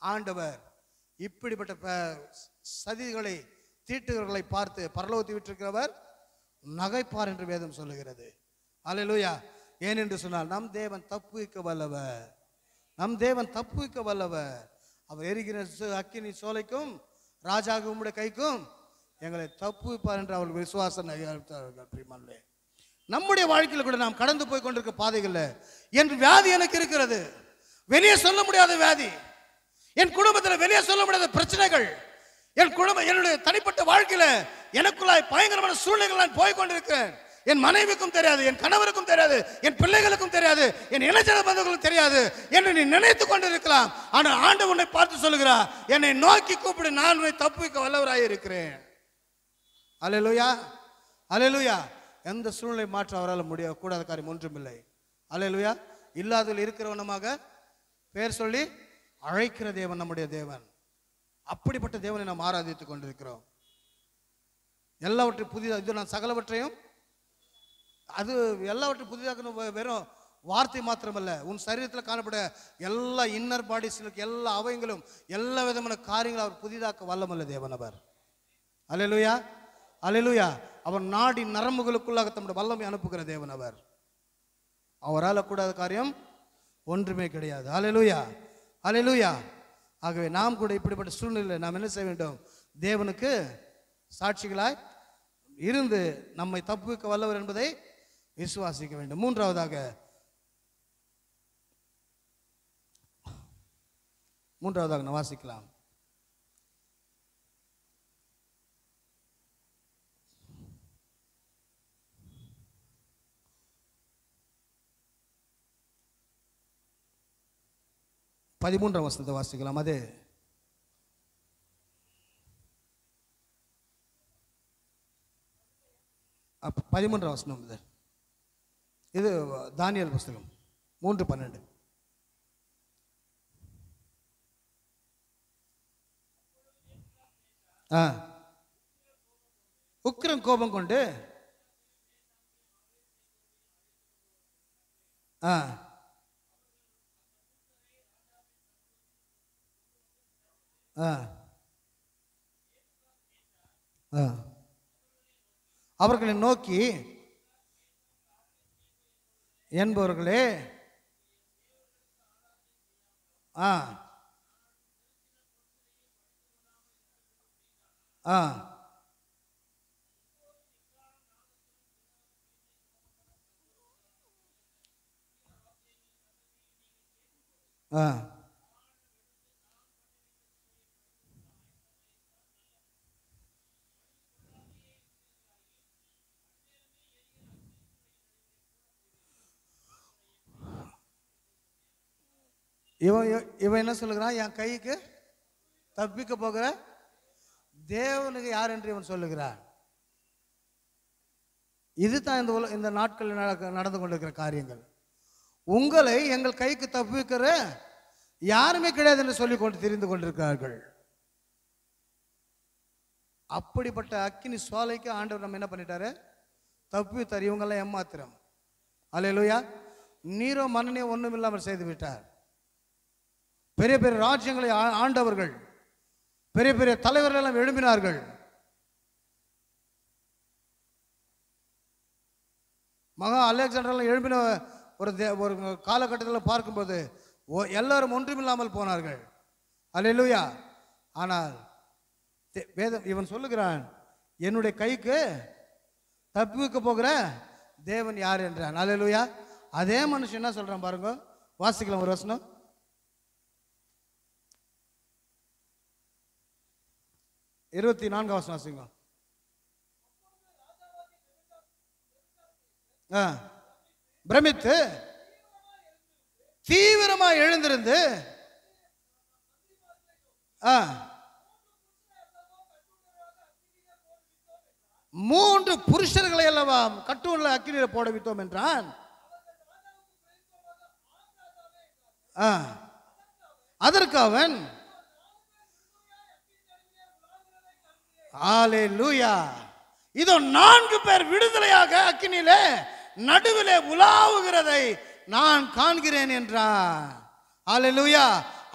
ஆண்டவர் இப்படிப்பட்ட சதிகளை தீட்டுகளை பார்த்து பரலோகத்தை விட்டிருக்கிறவர் நகைப்பார் என்று வேதம் சொல்லுகிறது. அல்லேலூயா. ஏன் என்று சொன்னால் நம் தேவன் தப்புவிக்க வல்லவர். நம் தேவன் தப்புவிக்க வல்லவர். அவர் எரிகிற அக்கினி சோலைக்கும் ராஜாவுக்கு உம்முடைய கைக்கும் எங்களை தப்புவிப்பார் என்று அவர்கள் விசுவாசம் அறிவித்தார்கள். நம்முடைய வாழ்க்கையில் கூட நாம் கடந்து போய் கொண்டிருக்க பாதைகள் என் வியாதி எனக்கு இருக்கிறது, வெளியே சொல்ல முடியாத வியாதி, என் குடும்பத்தில் வெளியே சொல்ல முடியாத பிரச்சனைகள், என் குடும்பம் என்னுடைய தனிப்பட்ட வாழ்க்கையில எனக்குள்ளாய் பயங்கரமான சூழ்நிலைகள் நான் போய் கொண்டிருக்கிறேன். என் மனைவிக்கும் தெரியாது, என் கணவருக்கும் தெரியாது, என் பிள்ளைகளுக்கும் தெரியாது, என் இளைஞர் பந்தவர்களுக்கும் தெரியாது என்று நீ நினைத்து கொண்டிருக்கலாம். ஆனால் ஆண்டவர் உன்னை பார்த்து சொல்லுகிறார், என்னை நோக்கி கூப்பிடு, நான் உன்னை தப்புவிக்க வல்லவராய் இருக்கிறேன். அல்லேலூயா. அல்லேலூயா. எந்த சூழ்நிலை மாற்ற அவரால் முடிய கூடாத காரியம் ஒன்றுமில்லை. அல்லேலூயா. இல்லாதவர்கள் இருக்கிறவனமாக பேர் சொல்லி அழைக்கிற தேவன் நம்முடைய தேவன். அப்படிப்பட்ட தேவனை நாம் ஆராதித்துக் கொண்டிருக்கிறோம். எல்லாவற்றையும் புதிதாக, இது நான் சகலவற்றையும், அது எல்லாவற்றையும் புதிதாக்கணும் வெறும் வார்த்தை மாத்திரமல்ல, உன் சரீரத்தில் காணப்பட எல்லா இன்னர் பாடிஸ்களுக்கு எல்லா அவயங்களும் எல்லா விதமான காரியங்களும் அவர் புதிதாக்க வல்லமல்ல தேவன் அவர். அல்லேலூயா. அல்லேலூயா. அவர் நாடி நரம்புகளுக்குள்ளாக தம்முடைய வல்லமை அனுப்புகிற தேவன் அவர். அவரால் கூடாத காரியம் ஒன்றுமே கிடையாது. அல்லேலூயா. அல்லேலூயா. ஆகவே நாம் கூட இப்படிப்பட்ட சூழ்நிலையில் நாம் என்ன செய்ய வேண்டும்? தேவனுக்கு சாட்சிகளாய் இருந்து நம்மை தப்புவிக்க வல்லவர் என்பதை விசுவாசிக்க வேண்டும். மூன்றாவதாக நான் வாசிக்கலாம். பதிமூன்றாம் வசனத்தை வாசிக்கலாம். அது அப்போ 13ஆம் வசனம். இது தானியேல் புஸ்தகம் 3:12. உக்கிரம் கோபம் கொண்டு அவர்களை நோக்கி, என்பவர்களே, ஆ ஆ ஆ இவன் என்ன சொல்லுகிறான்? என் கைக்கு தப்பிக்க போகிற தேவனுக்கு யார் என்று இவன் சொல்லுகிறான். இதுதான் இந்த நாட்களில் நடந்து கொண்டிருக்கிற காரியங்கள். உங்களை எங்கள் கைக்கு தப்பிக்கிற யாருமே கிடையாது என்று சொல்லிக் கொண்டு தெரிந்து கொண்டிருக்கிறார்கள். அப்படிப்பட்ட அக்கினி சுவாலைக்கு ஆண்டவர் நம்ம என்ன பண்ணிட்டாரு? தப்பித்தார். இவங்கெல்லாம் ஏமாத்திரம். அல்லேலூயா. நீரோ மன்னனே ஒன்றும் இல்லாமல் செய்து விட்டார். பெரிய பெரிய ராஜ்யங்களை ஆண்டவர்கள், பெரிய பெரிய தலைவர்கள் எல்லாம் எழுப்பினார்கள். மகா அலெக்சாண்டர் எழுப்பின ஒரு காலகட்டத்தில் பார்க்கும்போது எல்லாரும் ஒன்றுமில்லாமல் போனார்கள். அல்லேலூயா. ஆனால் வேதம் இவன் சொல்லுகிறான், என்னுடைய கைக்கு தப்பிக்க போகிற தேவன் யார் என்றான். அல்லேலூயா. அதே மனுஷன் என்ன சொல்றான் பாருங்க, வாசிக்கலாம் ஒரு வசனம். இருபத்தி 4 வசனம் வாசிங்க. பிரமித்து தீவிரமா எழுந்திருந்து மூன்று புருஷர்களை எல்லாம் கட்டுள்ள அக்கினியில போட விட்டோம் என்றான். அதற்கு அவன், அல்லேலூயா, இதோ 4 பேர் விடுதலையாக அக்கினியிலே நடுவிலே உலாவுகிறதை நான் காண்கிறேன் என்றான். அல்லேலூயா.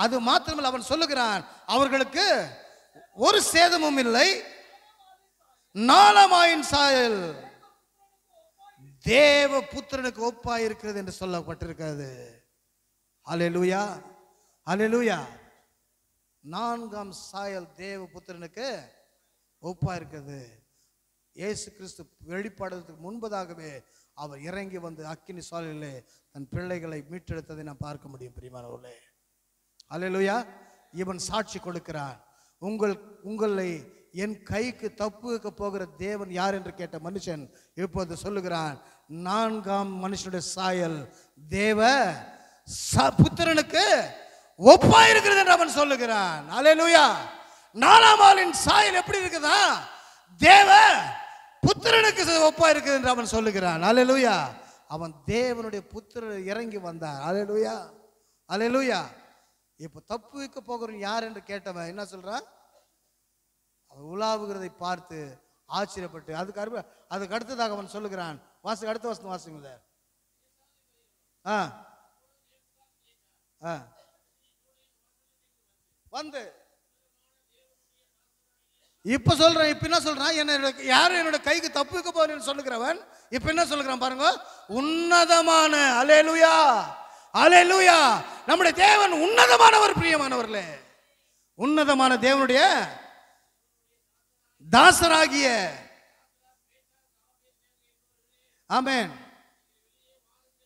அது மாத்திரமல்ல, அவன் சொல்லுகிறான், அவர்களுக்கு ஒரு சேதமும் இல்லை, 4 ஆயின் சாயல் தேவ புத்திரனுக்கு ஒப்பாய் இருக்கிறது என்று சொல்லப்பட்டிருக்கிறது. அல்லேலூயா. அல்லேலூயா. 4ஆம் சாயல் தேவ புத்திரனுக்கு ஒப்பா இருக்கிறது. இயேசு கிறிஸ்து வெளிப்படுவதற்கு முன்பதாகவே அவர் இறங்கி வந்து அக்கினி சாலையிலே தன் பிள்ளைகளை மீட்டெடுத்ததை நான் பார்க்க முடியும். பிரியமானவர்களே, அல்லேலூயா. இவன் சாட்சி கொடுக்கிறான். உங்களை என் கைக்கு தப்புக்க போகிற தேவன் யார் என்று கேட்ட மனுஷன் இப்போது சொல்லுகிறான், 4ஆம் மனுஷனுடைய சாயல் தேவ புத்திரனுக்கு ஒப்பா இருக்கிறது என்று அவன் சொல்லுகிறான். அல்லேலூயா. 4ஆம் ஆளின் சாயல் எப்படி இருக்குதா? தேவ புத்திரனுக்கு ஒப்பா இருக்குது என்று அவன் சொல்லுகிறான். அல்லேலூயா. அவன் தேவனுடைய புத்திரர் இறங்கி வந்தார். அல்லேலூயா. அல்லேலூயா. இப்ப தப்பு வைக்க போகிறவன் யார் என்று கேட்டவன் என்ன சொல்றான்? அவன் உலாவுகிறதை பார்த்து ஆச்சரியப்பட்டு அதுக்கு அடுத்ததாக அவன் சொல்லுகிறான். அடுத்த வசனம் வாசிங்க. வந்து இப்ப சொல்றேன். இப்ப என்ன சொல்றான்? யாரும் என்னோட கைக்கு தப்பு வைக்க போறேன்னு சொல்லுகிறவன் இப்ப என்ன சொல்லுகிறான் பாருங்க, உன்னதமான, அல்லேலூயா, அல்லேலூயா, நம்முடைய தேவன் உன்னதமானவர். பிரியமானவர்களே, உன்னதமான தேவனுடைய தாசராகிய, ஆமென்,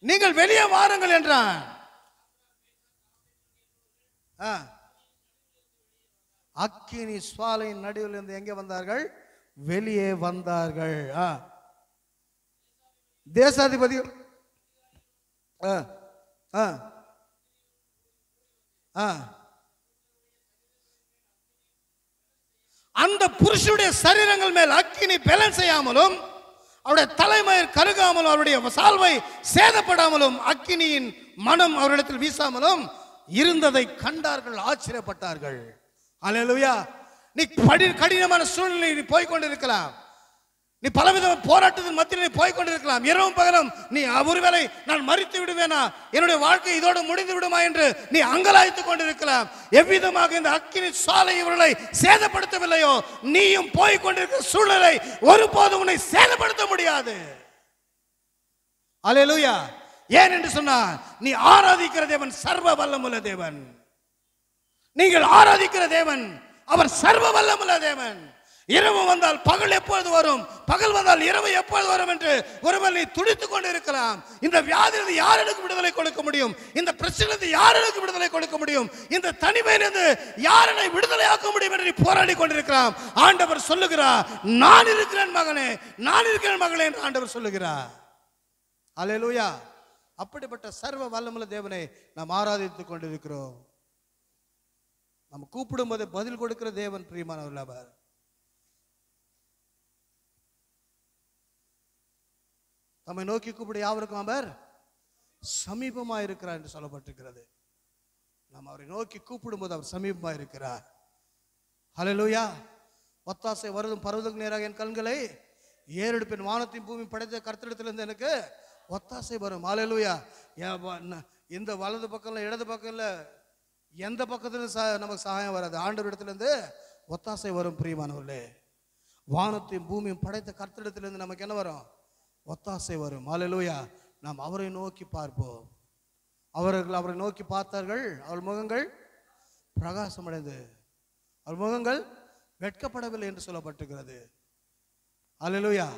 நீங்கள் வெளியே வாருங்கள் என்றான். அக்கினி சுவாலையின் நடுவில் இருந்து எங்கே வந்தார்கள்? வெளியே வந்தார்கள். தேசாதிபதிகள் அந்த புருஷனுடைய சரீரங்கள் மேல் அக்கினி பெலன் செய்யாமலும் அவருடைய தலைமயிர் கருகாமலும் அவருடைய சால்வை சேதப்படாமலும் அக்கினியின் மனம் அவரிடத்தில் வீசாமலும் இருந்ததை கண்டார்கள், ஆச்சரியப்பட்டார்கள். அல்லேலூயா. நீ கடினமான சூழ்நிலை நீ போய்கொண்டிருக்கலாம். நீ பலவித போராட்டத்தின் மத்தியில் நீ போய் கொண்டிருக்கலாம். இரவும் பகலும் நீ ஒருவேளை நான் மரித்து விடுவேனா, என்னுடைய வாழ்க்கை இதோடு முடிந்து விடுமா என்று நீ அங்கலாய்த்துக் கொண்டிருக்கலாம். எவ்விதமாக இந்த அக்கினி சாலை இவர்களை சேதப்படுத்தவில்லையோ, நீயும் போய் கொண்டிருக்கிற சூழலை ஒருபோதும் உன்னை சேதப்படுத்த முடியாது. அல்லேலூயா. ஏன் என்று சொன்னால், நீ ஆராதிக்கிற தேவன் சர்வ வல்லமுள்ள தேவன். நீங்கள் ஆராதிக்கிற தேவன் அவர் சர்வ வல்லமுள்ள தேவன். இரவு வந்தால் பகல் எப்பொழுது வரும், பகல் வந்தால் இரவு எப்பொழுது வரும் என்று ஒருவர் நீ துடித்துக் கொண்டு இருக்கலாம். இந்த வியாதியிலிருந்து யார் எனக்கு விடுதலை கொடுக்க முடியும், இந்த பிரச்சனையிலிருந்து யார் எனக்கு விடுதலை கொடுக்க முடியும், இந்த தனிமையிலிருந்து யார் என்னை விடுதலையாக்க முடியும் என்று நீ போராடி கொண்டிருக்கலாம். ஆண்டவர் சொல்லுகிறார், நான் இருக்கிறேன் மகனே, நான் இருக்கிறேன் மகளே என்று ஆண்டவர் சொல்லுகிறார். அல்லேலூயா. அப்படிப்பட்ட சர்வ வல்லமுள்ள தேவனை நாம் ஆராதித்துக் கொண்டிருக்கிறோம். நம்ம கூப்பிடும் போது பதில் கொடுக்கிற தேவன் பிரியமானவர். அவர் நம்மை நோக்கி கூப்பிட யாவருக்கும் அவர் சமீபமாக இருக்கிறார் என்று சொல்லப்பட்டிருக்கிறது. நாம் அவரை நோக்கி கூப்பிடும் போது அவர் சமீபமாக இருக்கிறார். ஹல்லேலூயா. ஒத்தாசை வருதும் பர்வதங்களுக்கு நேராக என் கண்களை ஏறெடுப்பேன், வானத்தையும் பூமி படைத்த கர்த்தரிடத்திலிருந்து எனக்கு ஒத்தாசை வரும். ஹல்லேலூயா. இந்த வலது பக்கம் இடது பக்கம் இல்லை, எந்த பக்கத்துல நமக்கு சகாயம் வராது. ஆண்டவர் இடத்திலிருந்து ஒத்தாசை வரும். பிரியமானவர்களே, வானத்தையும் பூமியும் படைத்த கர்த்தரிடத்திலிருந்து நமக்கு என்ன வரும்? ஒத்தாசை வரும். ஹல்லேலூயா. நாம் அவரை நோக்கி பார்ப்போம். அவர்கள் அவரை நோக்கி பார்த்தார்கள், அவர் முகங்கள் பிரகாசமடைந்து அவர் முகங்கள் வெட்கப்படவில்லை என்று சொல்லப்பட்டிருக்கிறது. ஹல்லேலூயா.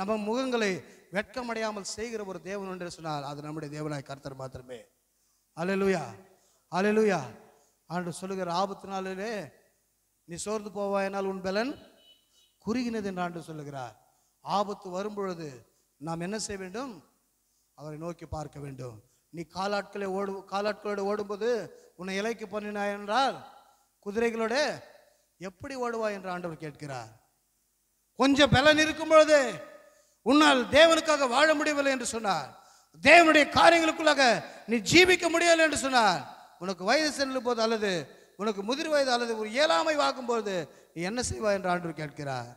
நம்ம முகங்களை வெட்கமடையாமல் செய்கிற ஒரு தேவன் என்று சொன்னால் அது நம்முடைய தேவனாய் கர்த்தர் மாத்திரமே. ஹல்லேலூயா. ஹல்லேலூயா. ஆண்டவர் சொல்லுகிற ஆபத்து நாளிலே நீ சோர்ந்து போவாயினால் உன் பலன் குறுகினது என்று ஆண்டவர் சொல்லுகிறார். ஆபத்து வரும்பொழுது நாம் என்ன செய்ய வேண்டும்? அவரை நோக்கி பார்க்க வேண்டும். நீ காலாட்களோடு ஓடும்போது உன்னை இலைக்கு பண்ணினாய் என்றால் குதிரைகளோட எப்படி ஓடுவாய் என்று ஆண்டவர் கேட்கிறார். கொஞ்சம் பலன் இருக்கும் பொழுது உன்னால் தேவனுக்காக வாழ முடியவில்லை என்று சொன்னார், தேவனுடைய காரியங்களுக்குள்ளாக நீ ஜீவிக்க முடியவில்லை என்று சொன்னார், உனக்கு வயது செல்லும் போது அல்லது உனக்கு முதிர் வயது அல்லது ஒரு இயலாமை வாக்கும்போது நீ என்ன செய்வாய் என்று ஆண்டவர் கேட்கிறார்.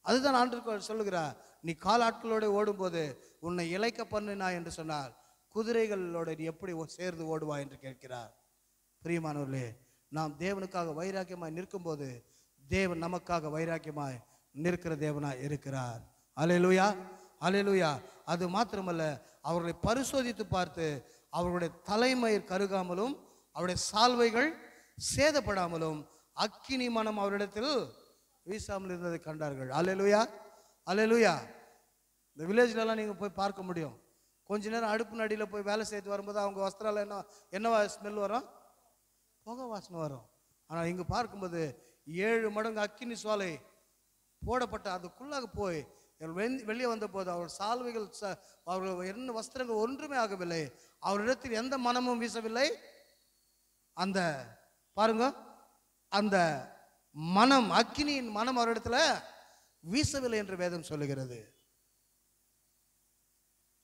அதுதான் ஆண்டவர் சொல்லுகிறார், நீ காலாட்களோடு ஓடும்போது உன்னை இளைக்க பண்ணினாய் என்று சொன்னால் குதிரைகளோட நீ எப்படி சேர்ந்து ஓடுவாய் என்று கேட்கிறார். பிரியமானவர்களே, நாம் தேவனுக்காக வைராக்கியமாய் நிற்கும் போது தேவன் நமக்காக வைராக்கியமாய் நிற்கிற தேவனாய் இருக்கிறார். அல்லேலூயா. அல்லேலூயா. அது மாத்திரமல்ல, அவர்களை பரிசோதித்து பார்த்து அவர்களுடைய தலைமயிர் கருகாமலும் அவருடைய சால்வைகள் சேதப்படாமலும் அக்கினி மனம் அவரிடத்தில் வீசாமல் இருந்ததை கண்டார்கள். அல்லேலூயா. அல்லேலூயா. இந்த வில்லேஜ்லலாம் நீங்கள் போய் பார்க்க முடியும். கொஞ்ச நேரம் அடுப்பு நடியில் போய் வேலை செய்து வரும்போது அவங்க வஸ்திரால என்ன ஸ்மெல் வரும்? புகை வாசனை வரும். ஆனால் இங்கே பார்க்கும்போது 7 மடங்கு அக்கினி சுவாலை போடப்பட்ட அதுக்குள்ளாக போய் வெளியே வந்த போது அவர் சால்வைகள் அவர்கள் என்ன வஸ்திரங்கள் ஒன்றுமே ஆகவில்லை, அவரிடத்தில் எந்த மனமும் வீசவில்லை. அந்த பாருங்க, அந்த மனம் அக்கினியின் மனம் அவரிடத்துல வீசவில்லை என்று வேதம் சொல்லுகிறது.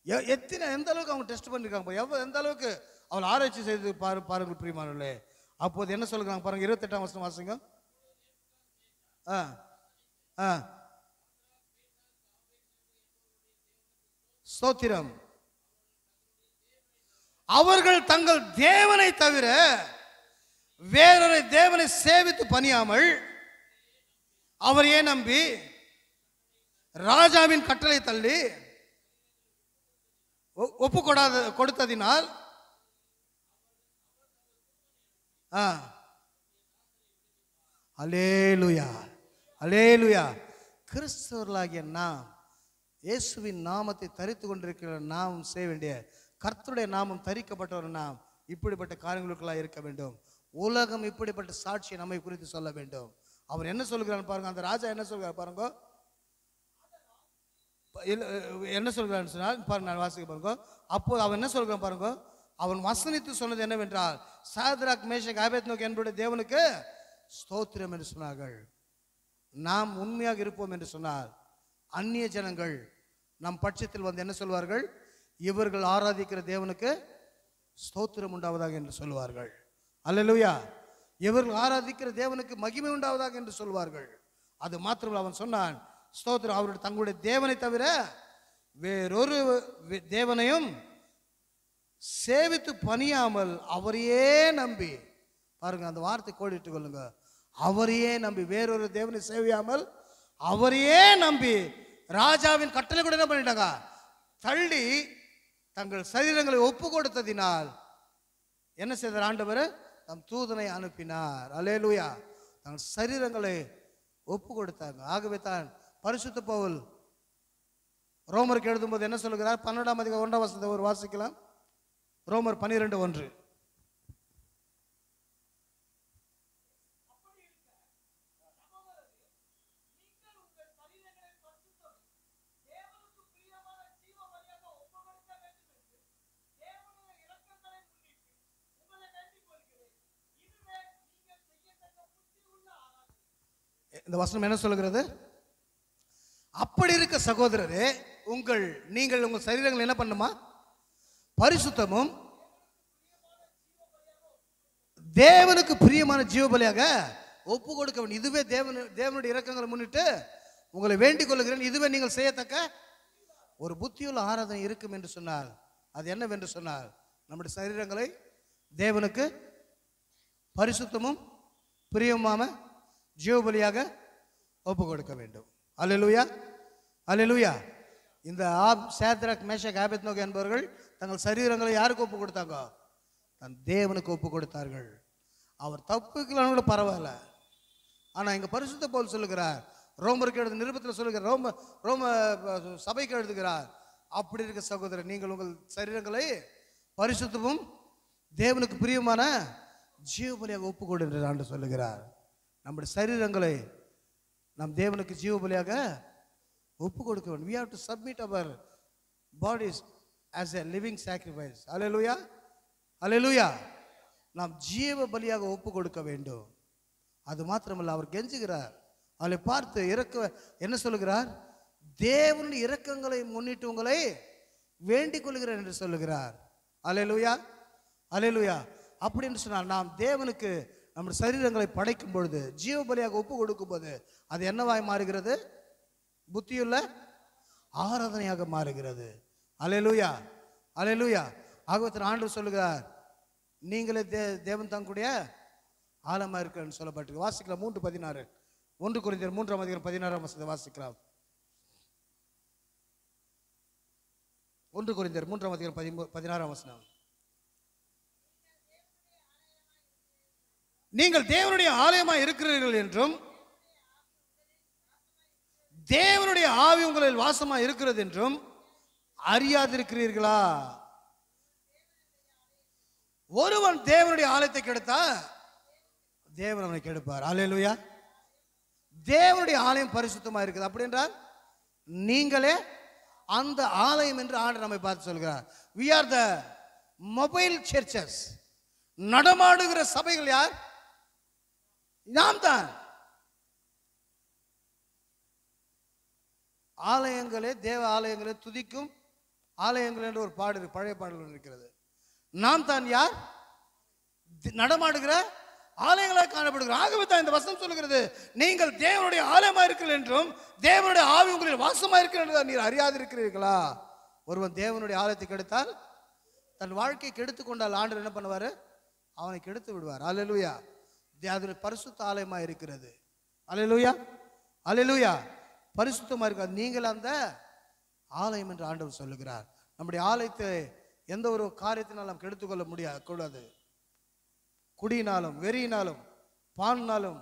எந்த அளவுக்கு அவங்க டெஸ்ட் பண்ணிருக்காங்க, எந்த அளவுக்கு அவள் ஆராய்ச்சி செய்து பாருங்கள் பிரியமானவர்களே. அப்போது என்ன சொல்லுறாங்க பாருங்க, 28ஆம் வசனம் வாசிங்க. ஸ்தோத்திரம். அவர்கள் தங்கள் தேவனை தவிர வேறொரு தேவனை சேவித்து பணியாமல் அவரையே நம்பி ராஜாவின் கட்டளை தள்ளி ஒப்பு கொடுத்ததினால் அல்லேலூயா. அல்லேலூயா. கிறிஸ்தவர்களாகிய நாம் இயேசுவின் நாமத்தை தரித்து கொண்டிருக்கிற நாம் செய்ய வேண்டிய, கர்த்தருடைய நாமம் தரிக்கப்பட்டவர் நாம் இப்படிப்பட்ட காரியங்களுக்கெல்லாம் இருக்க வேண்டும். உலகம் இப்படிப்பட்ட சாட்சியை நம்மை குறித்து சொல்ல வேண்டும். அவர் என்ன சொல்கிறார் பாருங்க, அந்த ராஜா என்ன சொல்கிறார் பாருங்க, என்ன சொல்கிறான்னு சொன்னால் பாருங்க, நான் வாசிக்க பாருங்க. அப்போது அவன் என்ன சொல்கிறான் பாருங்க, அவன் வசனித்து சொன்னது என்னவென்றால், சாத்ராக் மேஷக் ஆபேத்நேகோ என்பவருடைய தேவனுக்கு ஸ்தோத்திரம் என்று சொன்னார்கள். நாம் உண்மையாக இருப்போம் என்று சொன்னால் அந்நிய ஜனங்கள் நம் பட்சத்தில் வந்து என்ன சொல்வார்கள்? இவர்கள் ஆராதிக்கிற தேவனுக்கு ஸ்தோத்திரம் உண்டாவதாக என்று சொல்வார்கள். அல்லேலூயா. இவர்கள் ஆராதிக்கிற தேவனுக்கு மகிமை உண்டாவதாக என்று சொல்வார்கள். அது மாத்திரமல்ல, அவன் சொன்னான், ஸ்தோத்திரம், அவருடைய தங்களுடைய தேவனை தவிர வேறொரு தேவனையும் சேவித்து பணியாமல் அவரையே நம்பி, பாருங்க அந்த வார்த்தை கோடிட்டு கொள்ளுங்க, அவரையே நம்பி, வேறொரு தேவனை சேவியாமல் அவரையே நம்பி ராஜாவின் கட்டளை கூட என்ன பண்ணிட்டாங்க, தள்ளி தங்கள் சரீரங்களை ஒப்பு கொடுத்ததினால் என்ன செய்தார் ஆண்டவர், தம் தூதனை அனுப்பினார். அல்லேலூயா. தங்கள் சரீரங்களை ஒப்பு கொடுத்தாங்க. ஆகவே தான் பரிசுத்த பவுல் ரோமருக்கு எழுதும்போது என்ன சொல்லுகிறார், 12ஆம் அதிகாரம் 1ஆம் வசனத்தை ஒரு வாசிக்கலாம். ரோமர் 12:1. இந்த வசனம் என்ன சொல்லுகிறது, அப்படி இருக்க சகோதரரே நீங்கள் உங்கள் சரீரங்கள் என்ன பண்ணுமா, பரிசுத்தமும் தேவனுக்கு பிரியமான ஜீவபலியாக ஒப்பு கொடுக்க வேண்டும். இதுவே தேவனுடைய இரக்கங்களை முன்னிட்டு உங்களை வேண்டிக் கொள்கிறேன், இதுவே நீங்கள் செய்யத்தக்க ஒரு புத்தியுள்ள ஆராதனை இருக்கும் என்று சொன்னார். அது என்னவென்று சொன்னார், நம்முடைய சரீரங்களை தேவனுக்கு பரிசுத்தமும் பிரியமான ஜீவபலியாக ஒப்பு கொடுக்க வேண்டும். அல்லேலூயா, அல்லேலூயா. இந்த சேத்ராக் மேஷக் ஆபேத்நேகோ என்பவர்கள் தங்கள் சரீரங்களை யாருக்கு ஒப்பு கொடுத்தாங்க, தன் தேவனுக்கு ஒப்பு கொடுத்தார்கள். அவர் தப்புக்கலான்னு பரவாயில்ல. ஆனால் இங்கே பரிசுத்த பவுல் சொல்லுகிறார், ரோமருக்கு எழுது நிருபத்தில் சொல்லுகிறார், ரோம சபைக்கு எழுதுகிறார், அப்படி இருக்க சகோதரர் நீங்கள் உங்கள் சரீரங்களை பரிசுத்தமும் தேவனுக்கு பிரியமான ஜீவபலியாக ஒப்பு கொடு என்று ஆண்டு சொல்லுகிறார். நம்முடைய சரீரங்களை நாம் தேவனுக்கு ஜீவபலியாக ஒப்பு கொடுக்க வேண்டும். We have to submit our bodies as a living sacrifice. Hallelujah, hallelujah. நாம் ஜீவ பலியாக ஒப்பு கொடுக்க வேண்டும். அது மாத்திரமல்ல, அவர் கெஞ்சுகிறார், அவளை பார்த்து என்ன சொல்லுகிறார், தேவனுடைய இரக்கங்களை முன்னிட்டு உங்களை வேண்டிக் கொள்கிறேன் என்று சொல்லுகிறார். அல்லேலூயா, அல்லேலூயா. அப்படி என்று சொன்னால் நாம் தேவனுக்கு நம்முடைய சரீரங்களை படைக்கும் பொழுது, ஜீவ பலியாக ஒப்பு கொடுக்கும் போது அது என்னவாய் மாறுகிறது, புத்தியுள்ள ஆராதனையாக மாறுகிறது. அல்லேலூயா, அல்லேலூயா. ஆகவே ஆண்டவர் சொல்லுகிறார், நீங்களே தேவன் தங்களுடைய ஆலமா இருக்கிறன்னு சொல்லப்பட்டிருக்கு. வாசிக்கலாம் 3:16, 1 கொரிந்தியர் 3ஆம் அதிகாரம் 16ஆம் வசனத்தை வாசிக்கலாம். 1 கொரிந்தியர் 3ஆம் அதிகாரம் 16ஆம் வசனம். நீங்கள் தேவனுடைய ஆலயமாய் இருக்கிறீர்கள் என்றும் தேவனுடைய ஆவி உங்களில் வாசமாய் இருக்கிறது என்றும் அறியாதிருக்கிறீர்களா? ஒருவன் தேவனுடைய ஆலயத்தை கெடுத்தா தேவன் அவனை கெடுப்பார். அல்லேலூயா. தேவனுடைய ஆலயம் பரிசுத்தமா இருக்குது. அப்படி என்றால் நீங்களே அந்த ஆலயம் என்று ஆண்டவர் நம்மை பார்த்து சொல்கிறார். We are the mobile churches. நடமாடுகிற சபைகள் யார்? நாம் தான். ஆலயங்களே, தேவ ஆலயங்களே துதிக்கும் ஆலயங்கள் என்று ஒரு பாடல், பழைய பாடல் இருக்கிறது. நாம் தான் யார்? நடமாடுகிற ஆலயங்களாக காணப்படுகிறோம். ஆகவே தான் இந்த வசனம் சொல்லுகிறது, நீங்கள் தேவனுடைய ஆலயமா இருக்கிறீர்கள் என்றும் தேவனுடைய ஆவி உங்களில் வாசமா இருக்கிறது நீர் அறியாதிருக்கிறீர்களா? ஒருவன் தேவனுடைய ஆலயத்தை கெடுத்தால், தன் வாழ்க்கையை கெடுத்து கொண்டால் ஆண்டவர் என்ன பண்ணுவார்? அவனை கெடுத்து விடுவார். அல்லேலூயா. அது பரிசுத்த ஆலயமா இருக்கிறது. அல்லேலூயா, அல்லேலூயா. பரிசுத்தமா இருக்காது. நீங்கள் அந்த ஆலயம் என்று ஆண்டவர் சொல்லுகிறார். நம்முடைய ஆலயத்தை எந்த ஒரு காரியத்தினால் நாம் கெடுத்துக்கொள்ள கூடாது. குடியினாலும், வெறியினாலும், பாலினாலும்,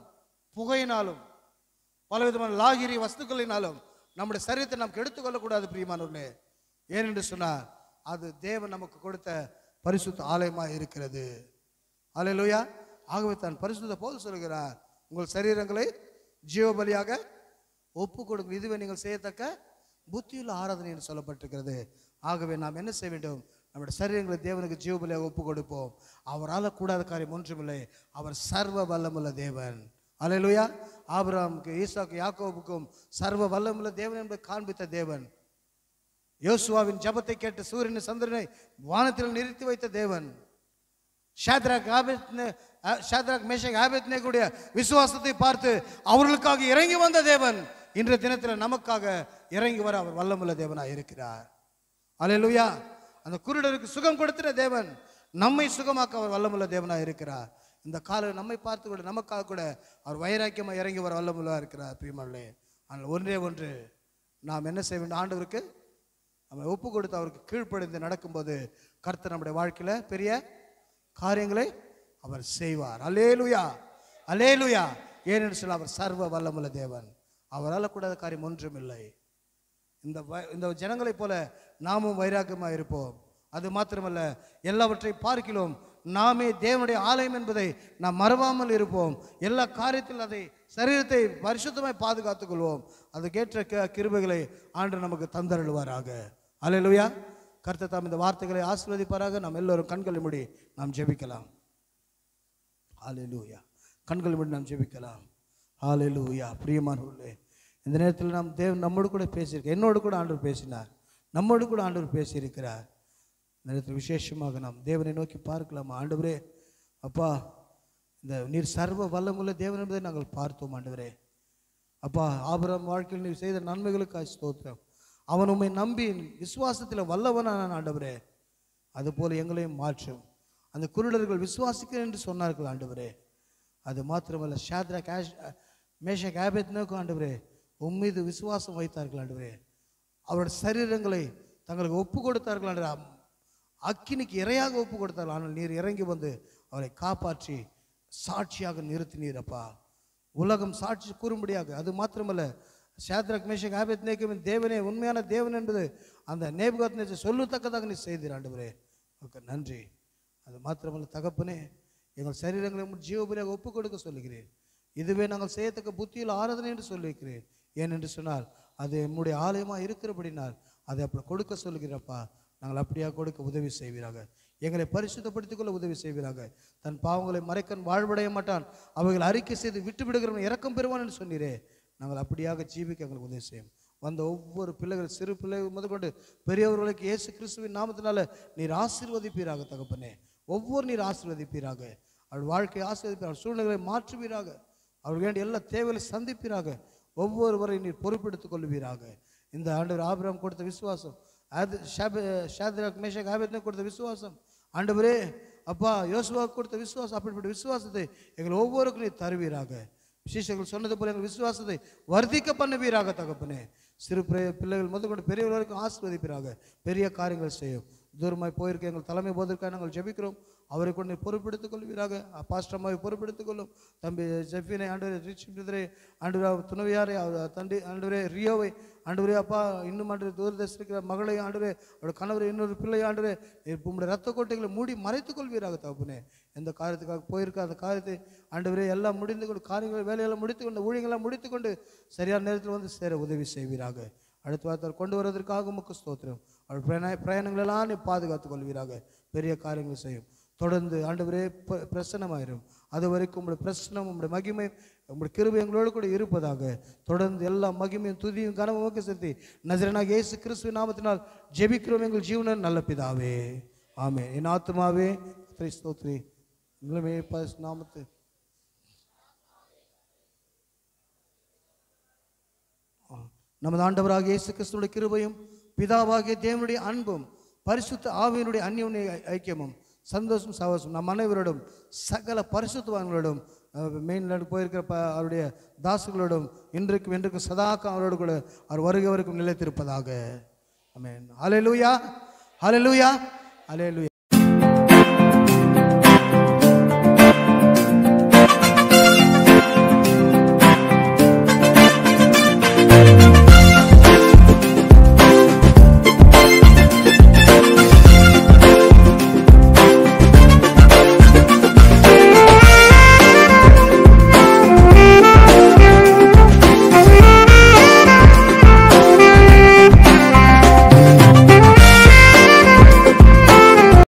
புகையினாலும், பலவிதமான லாகிரி வஸ்துக்களினாலும் நம்முடைய சரீரத்தை நாம் கெடுத்துக்கொள்ளக்கூடாது பிரியமானவர்களே. ஏனென்று சொன்னால் அது தேவன் நமக்கு கொடுத்த பரிசுத்த ஆலயமாக இருக்கிறது. அல்லேலூயா. ஆகவே தான் பரிசுத்த பவுல் சொல்கிறார், உங்கள் சரீரங்களை ஜீவபலியாக ஒப்பு கொடுங்க, இதுவே நீங்கள் செய்யத்தக்க புத்தியுள்ள ஆராதனை என்று சொல்லப்பட்டிருக்கிறது. ஆகவே நாம் என்ன செய்ய வேண்டும்? நம்முடைய சரீரங்களை தேவனுக்கு ஜீவபலியாக ஒப்பு கொடுப்போம். அவரால் கூடாத காரியம் ஒன்றுமில்லை. அவர் சர்வ வல்லமுள்ள தேவன். அல்லேலூயா. ஆபிரகாமுக்கு, ஈசாக்கு, யாக்கோபுக்கும் சர்வ வல்லமுள்ள தேவன் என்பதை காண்பித்த தேவன். யோசுவாவின் ஜபத்தை கேட்டு சூரியனை சந்திரனை வானத்தில் நிறுத்தி வைத்த தேவன். ஷாத்ராக் ஷாத்ராக் மேஷக் ஆபேத்நேகோவுடைய விசுவாசத்தை பார்த்து அவர்களுக்காக இறங்கி வந்த தேவன் இன்றைய தினத்தில் நமக்காக இறங்கி வர அவர் வல்லமுள்ள தேவனாக இருக்கிறார். அல்லேலூயா. அந்த குருடருக்கு சுகம் கொடுத்த தேவன் நம்மை சுகமாக்க அவர் வல்லமுள்ள தேவனாக இருக்கிறார். இந்த காலம் நம்மை பார்த்து கூட நமக்காக கூட அவர் வைராக்கியமாக இறங்கி வர வல்லமுள்ளா இருக்கிறார். பிரியமானவர்களே, ஆனால் ஒன்றே ஒன்று, நாம் என்ன செய்ய வேண்டும்? ஆண்டவருக்கு நம்ம ஒப்பு கொடுத்து அவருக்கு கீழ்ப்படிந்து நடக்கும்போது கர்த்தர் நம்முடைய வாழ்க்கையில் பெரிய காரியங்களை அவர் செய்வார். அல்லேலூயா, அல்லேலூயா. ஏனென்று சொல்ல அவர் சர்வ வல்லமுள்ள தேவன். அவரால் கூடாத காரியம் ஒன்றும் இல்லை. இந்த ஜனங்களைப் போல நாமும் வைராக்கியமாக இருப்போம். அது மாத்திரமல்ல, எல்லாவற்றையும் பார்க்கிறோம், நாமே தேவனுடைய ஆலயம் என்பதை நாம் மறவாமல் இருப்போம். எல்லா காரியத்தில் அதை சரீரத்தை பரிசுத்தமாய் பாதுகாத்துக் கொள்வோம். அதுக்கேற்ற கிருபைகளை ஆண்டு நமக்கு தந்தருள்வாராக. அல்லேலூயா. கர்த்தர் தாம் இந்த வார்த்தைகளை ஆசீர்வதிப்பாராக. நாம் எல்லோரும் கண்களை மூடி நாம் ஜெபிக்கலாம். அல்லேலூயா. கண்களை மூடி நாம் ஜெபிக்கலாம். அல்லேலூயா. பிரியமானவர்களே, இந்த நேரத்தில் நாம் தேவன் நம்மோடு கூட பேசியிருக்க, என்னோடு கூட ஆண்டவர் பேசினார், நம்மோடு கூட ஆண்டவர் பேசியிருக்கிறார். இந்த நேரத்தில் விசேஷமாக நாம் தேவனை நோக்கி பார்க்கலாம். ஆண்டவரே, அப்பா, இந்த நீர் சர்வ வல்லமுள்ள தேவன் என்பதை நாங்கள் பார்த்தோம். ஆண்டவரே, அப்பா, ஆபிரகாம் வாழ்க்கையில் நீர் செய்த நன்மைகளுக்காக ஸ்தோத்திரம். அவன் உம்மை நம்பி விசுவாசத்தில் வல்லவனான ஆண்டவரே, அதுபோல் எங்களையும் மாற்றும். அந்த குருடர்கள் விசுவாசிக்கிறேன் என்று சொன்னார்கள் ஆண்டவரே. அது மாத்திரமல்ல, ஷாத்ராக் மேஷக் ஆபேத்நேகோ ஆண்டவரே உம்மீது விசுவாசம் வைத்தார்கள் ஆண்டவரே. அவருடைய சரீரங்களை தங்களுக்கு ஒப்பு கொடுத்தார்கள் ஆண்டவரே. அக்கினிக்கு இரையாக ஒப்பு கொடுத்தார்கள். ஆனால் நீர் இறங்கி வந்து அவரை காப்பாற்றி சாட்சியாக நிறுத்தினீர் அப்பா. உலகம் சாட்சி கூறும்படியாக. அது மாத்திரமல்ல, ஷாத்ராக் மேஷக் ஆபேத்நேகோவின் தேவனே உண்மையான தேவன் என்பது அந்த நேபுகாத்நேச்சர் சொல்லத்தக்கதாக நீ செய்தீர் ஆண்டவரே. ஓகே, நன்றி. அது மாத்திரமல்ல தகப்பனே, எங்கள் சரீரங்களை ஜீவபலியாக ஒப்பு கொடுக்க சொல்லுகிறேன். இதுவே நாங்கள் செய்யத்தக்க புத்தியில் ஆராதனை என்று சொல்லியிருக்கிறேன். ஏனென்று சொன்னால் அது என்னுடைய ஆலயமாக இருக்கிறபடினால் அதை அப்படி கொடுக்க சொல்லுகிறப்பா. நாங்கள் அப்படியாக கொடுக்க உதவி செய்வீராக. எங்களை பரிசுத்தப்படுத்திக் கொள்ள உதவி செய்வீராக. தன் பாவங்களை மறைக்கன் வாழ்வடைய மாட்டான், அவைகள் அறிக்கை செய்து விட்டு விடுகிறவன் இரக்கம் பெறுவான் என்று சொன்னீரே. நாங்கள் அப்படியாக ஜீவிக்க எங்களுக்கு உதவி செய்யும். வந்த ஒவ்வொரு பிள்ளைகள், சிறு பிள்ளைகள் முதற்கொண்டு பெரியவர்களுக்கு இயேசு கிறிஸ்துவின் நாமத்தினால நீர் ஆசீர்வதிப்பீராக தகப்பனே. ஒவ்வொரு நீர் ஆசீர்வதிப்பீராக. அவள் வாழ்க்கையை ஆசீர்வதிப்பீர். அவள் சூழ்நிலைகளை மாற்றுவீராக. அவர்கள் வேண்டிய எல்லா தேவைகளை சந்திப்பீராக. ஒவ்வொருவரை நீர் பொறுப்பெடுத்துக் கொள்வீராக. இந்த ஆண்டவர் ஆபிரகாம் கொடுத்த விசுவாசம், ஷாத்ராக் மேஷக் ஆபேத்நேகோ கொடுத்த விசுவாசம், ஆண்டவரே அப்பா யோசுவாவுக்கு கொடுத்த விசுவாசம், அப்படிப்பட்ட விசுவாசத்தை எங்கள் ஒவ்வொருக்கும் நீர் தருவீராக. விசேஷங்கள் சொன்னது போல எங்கள் விசுவாசத்தை வர்த்திக்க பண்ணுவீராக தகப்பனே. சிறு பிள்ளைகள் முதற்கொண்டு பெரியவர்கள் வரைக்கும் ஆசீர்வதிப்பீராக. பெரிய காரியங்கள் செய்யும். தூரமாய் போயிருக்க எங்கள் தலைமை போவதற்காக நாங்கள் ஜெபிக்கிறோம். அவரை கொண்டு பொறுப்பெடுத்துக் கொள்வீராக. பாஸ்டமாவை பொறுப்பெடுத்துக் கொள்ளும். தம்பி ஜெஃபினை ஆண்டவரே, ரிச் பிரதரை ஆண்டவரே, துணவியாரை தண்டி ஆண்டவரே, ரியோவை ஆண்டவரே அப்பா, இன்னும் ஆண்டவரே தூரதேச மகளை ஆண்டவரே, அவருடைய கணவரை, இன்னொரு பிள்ளை ஆண்டவரே, உங்களுடைய ரத்த கோட்டைகளை மூடி மறைத்துக் கொள்வீராக தகப்பனே. எந்த காரியத்துக்காக போயிருக்க அந்த காரியத்தை ஆண்டவரே எல்லாம் முடிந்து கொண்டு, காரியங்கள் வேலையெல்லாம் முடித்துக்கொண்டு, ஊழியங்கள்லாம் முடித்துக்கொண்டு சரியான நேரத்தில் வந்து சேர உதவி செய்வீராக. அடுத்த வாரத்தில் கொண்டு வருவதற்காக உமக்கு ஸ்தோத்திரம். அவள் பிரயாணங்களெல்லாம் நீ பாதுகாத்துக் கொள்வீராக. பெரிய காரியங்கள் செய்யும். தொடர்ந்து ஆண்டவரே பிரசன்னமாயிரும். அது வரைக்கும் உங்களுடைய பிரசன்னம், உங்களுடைய மகிமை, உங்களுடைய கிருபை எங்களோடு கூட இருப்பதாக. தொடர்ந்து எல்லா மகிமையும் துதியும் கனமும் செலுத்தி நசரேயனாகிய இயேசு கிறிஸ்துவின் நாமத்தினால் ஜெபிக்கிறோம் எங்கள் ஜீவனின் நல்ல பிதாவே, ஆமென். என் ஆத்துமாவே கர்த்தரை ஸ்தோத்திரி. நாமத்து நமது ஆண்டவராகிய இயேசு கிறிஸ்துவின் கிருபையும் பிதாவாகிய தேவனுடைய அன்பும் பரிசுத்த ஆவியினுடைய அந்யோன்ய ஐக்கியமும் சந்தோஷம் சகோசம் நம் அனைவரோடும் சகல பரிசுத்தவான்களோடும் மெயின்லேண்ட் போயிருக்கிற அவருடைய தாசுகளோடும் இன்றைக்கும் என்றைக்கும் சதாக்கம் அவரோடு கூட அவர் வருகை வரைக்கும் நிலைத்திருப்பதாக. ஆமென். ஹல்லேலூயா, ஹல்லேலூயா, ஹல்லேலூயா.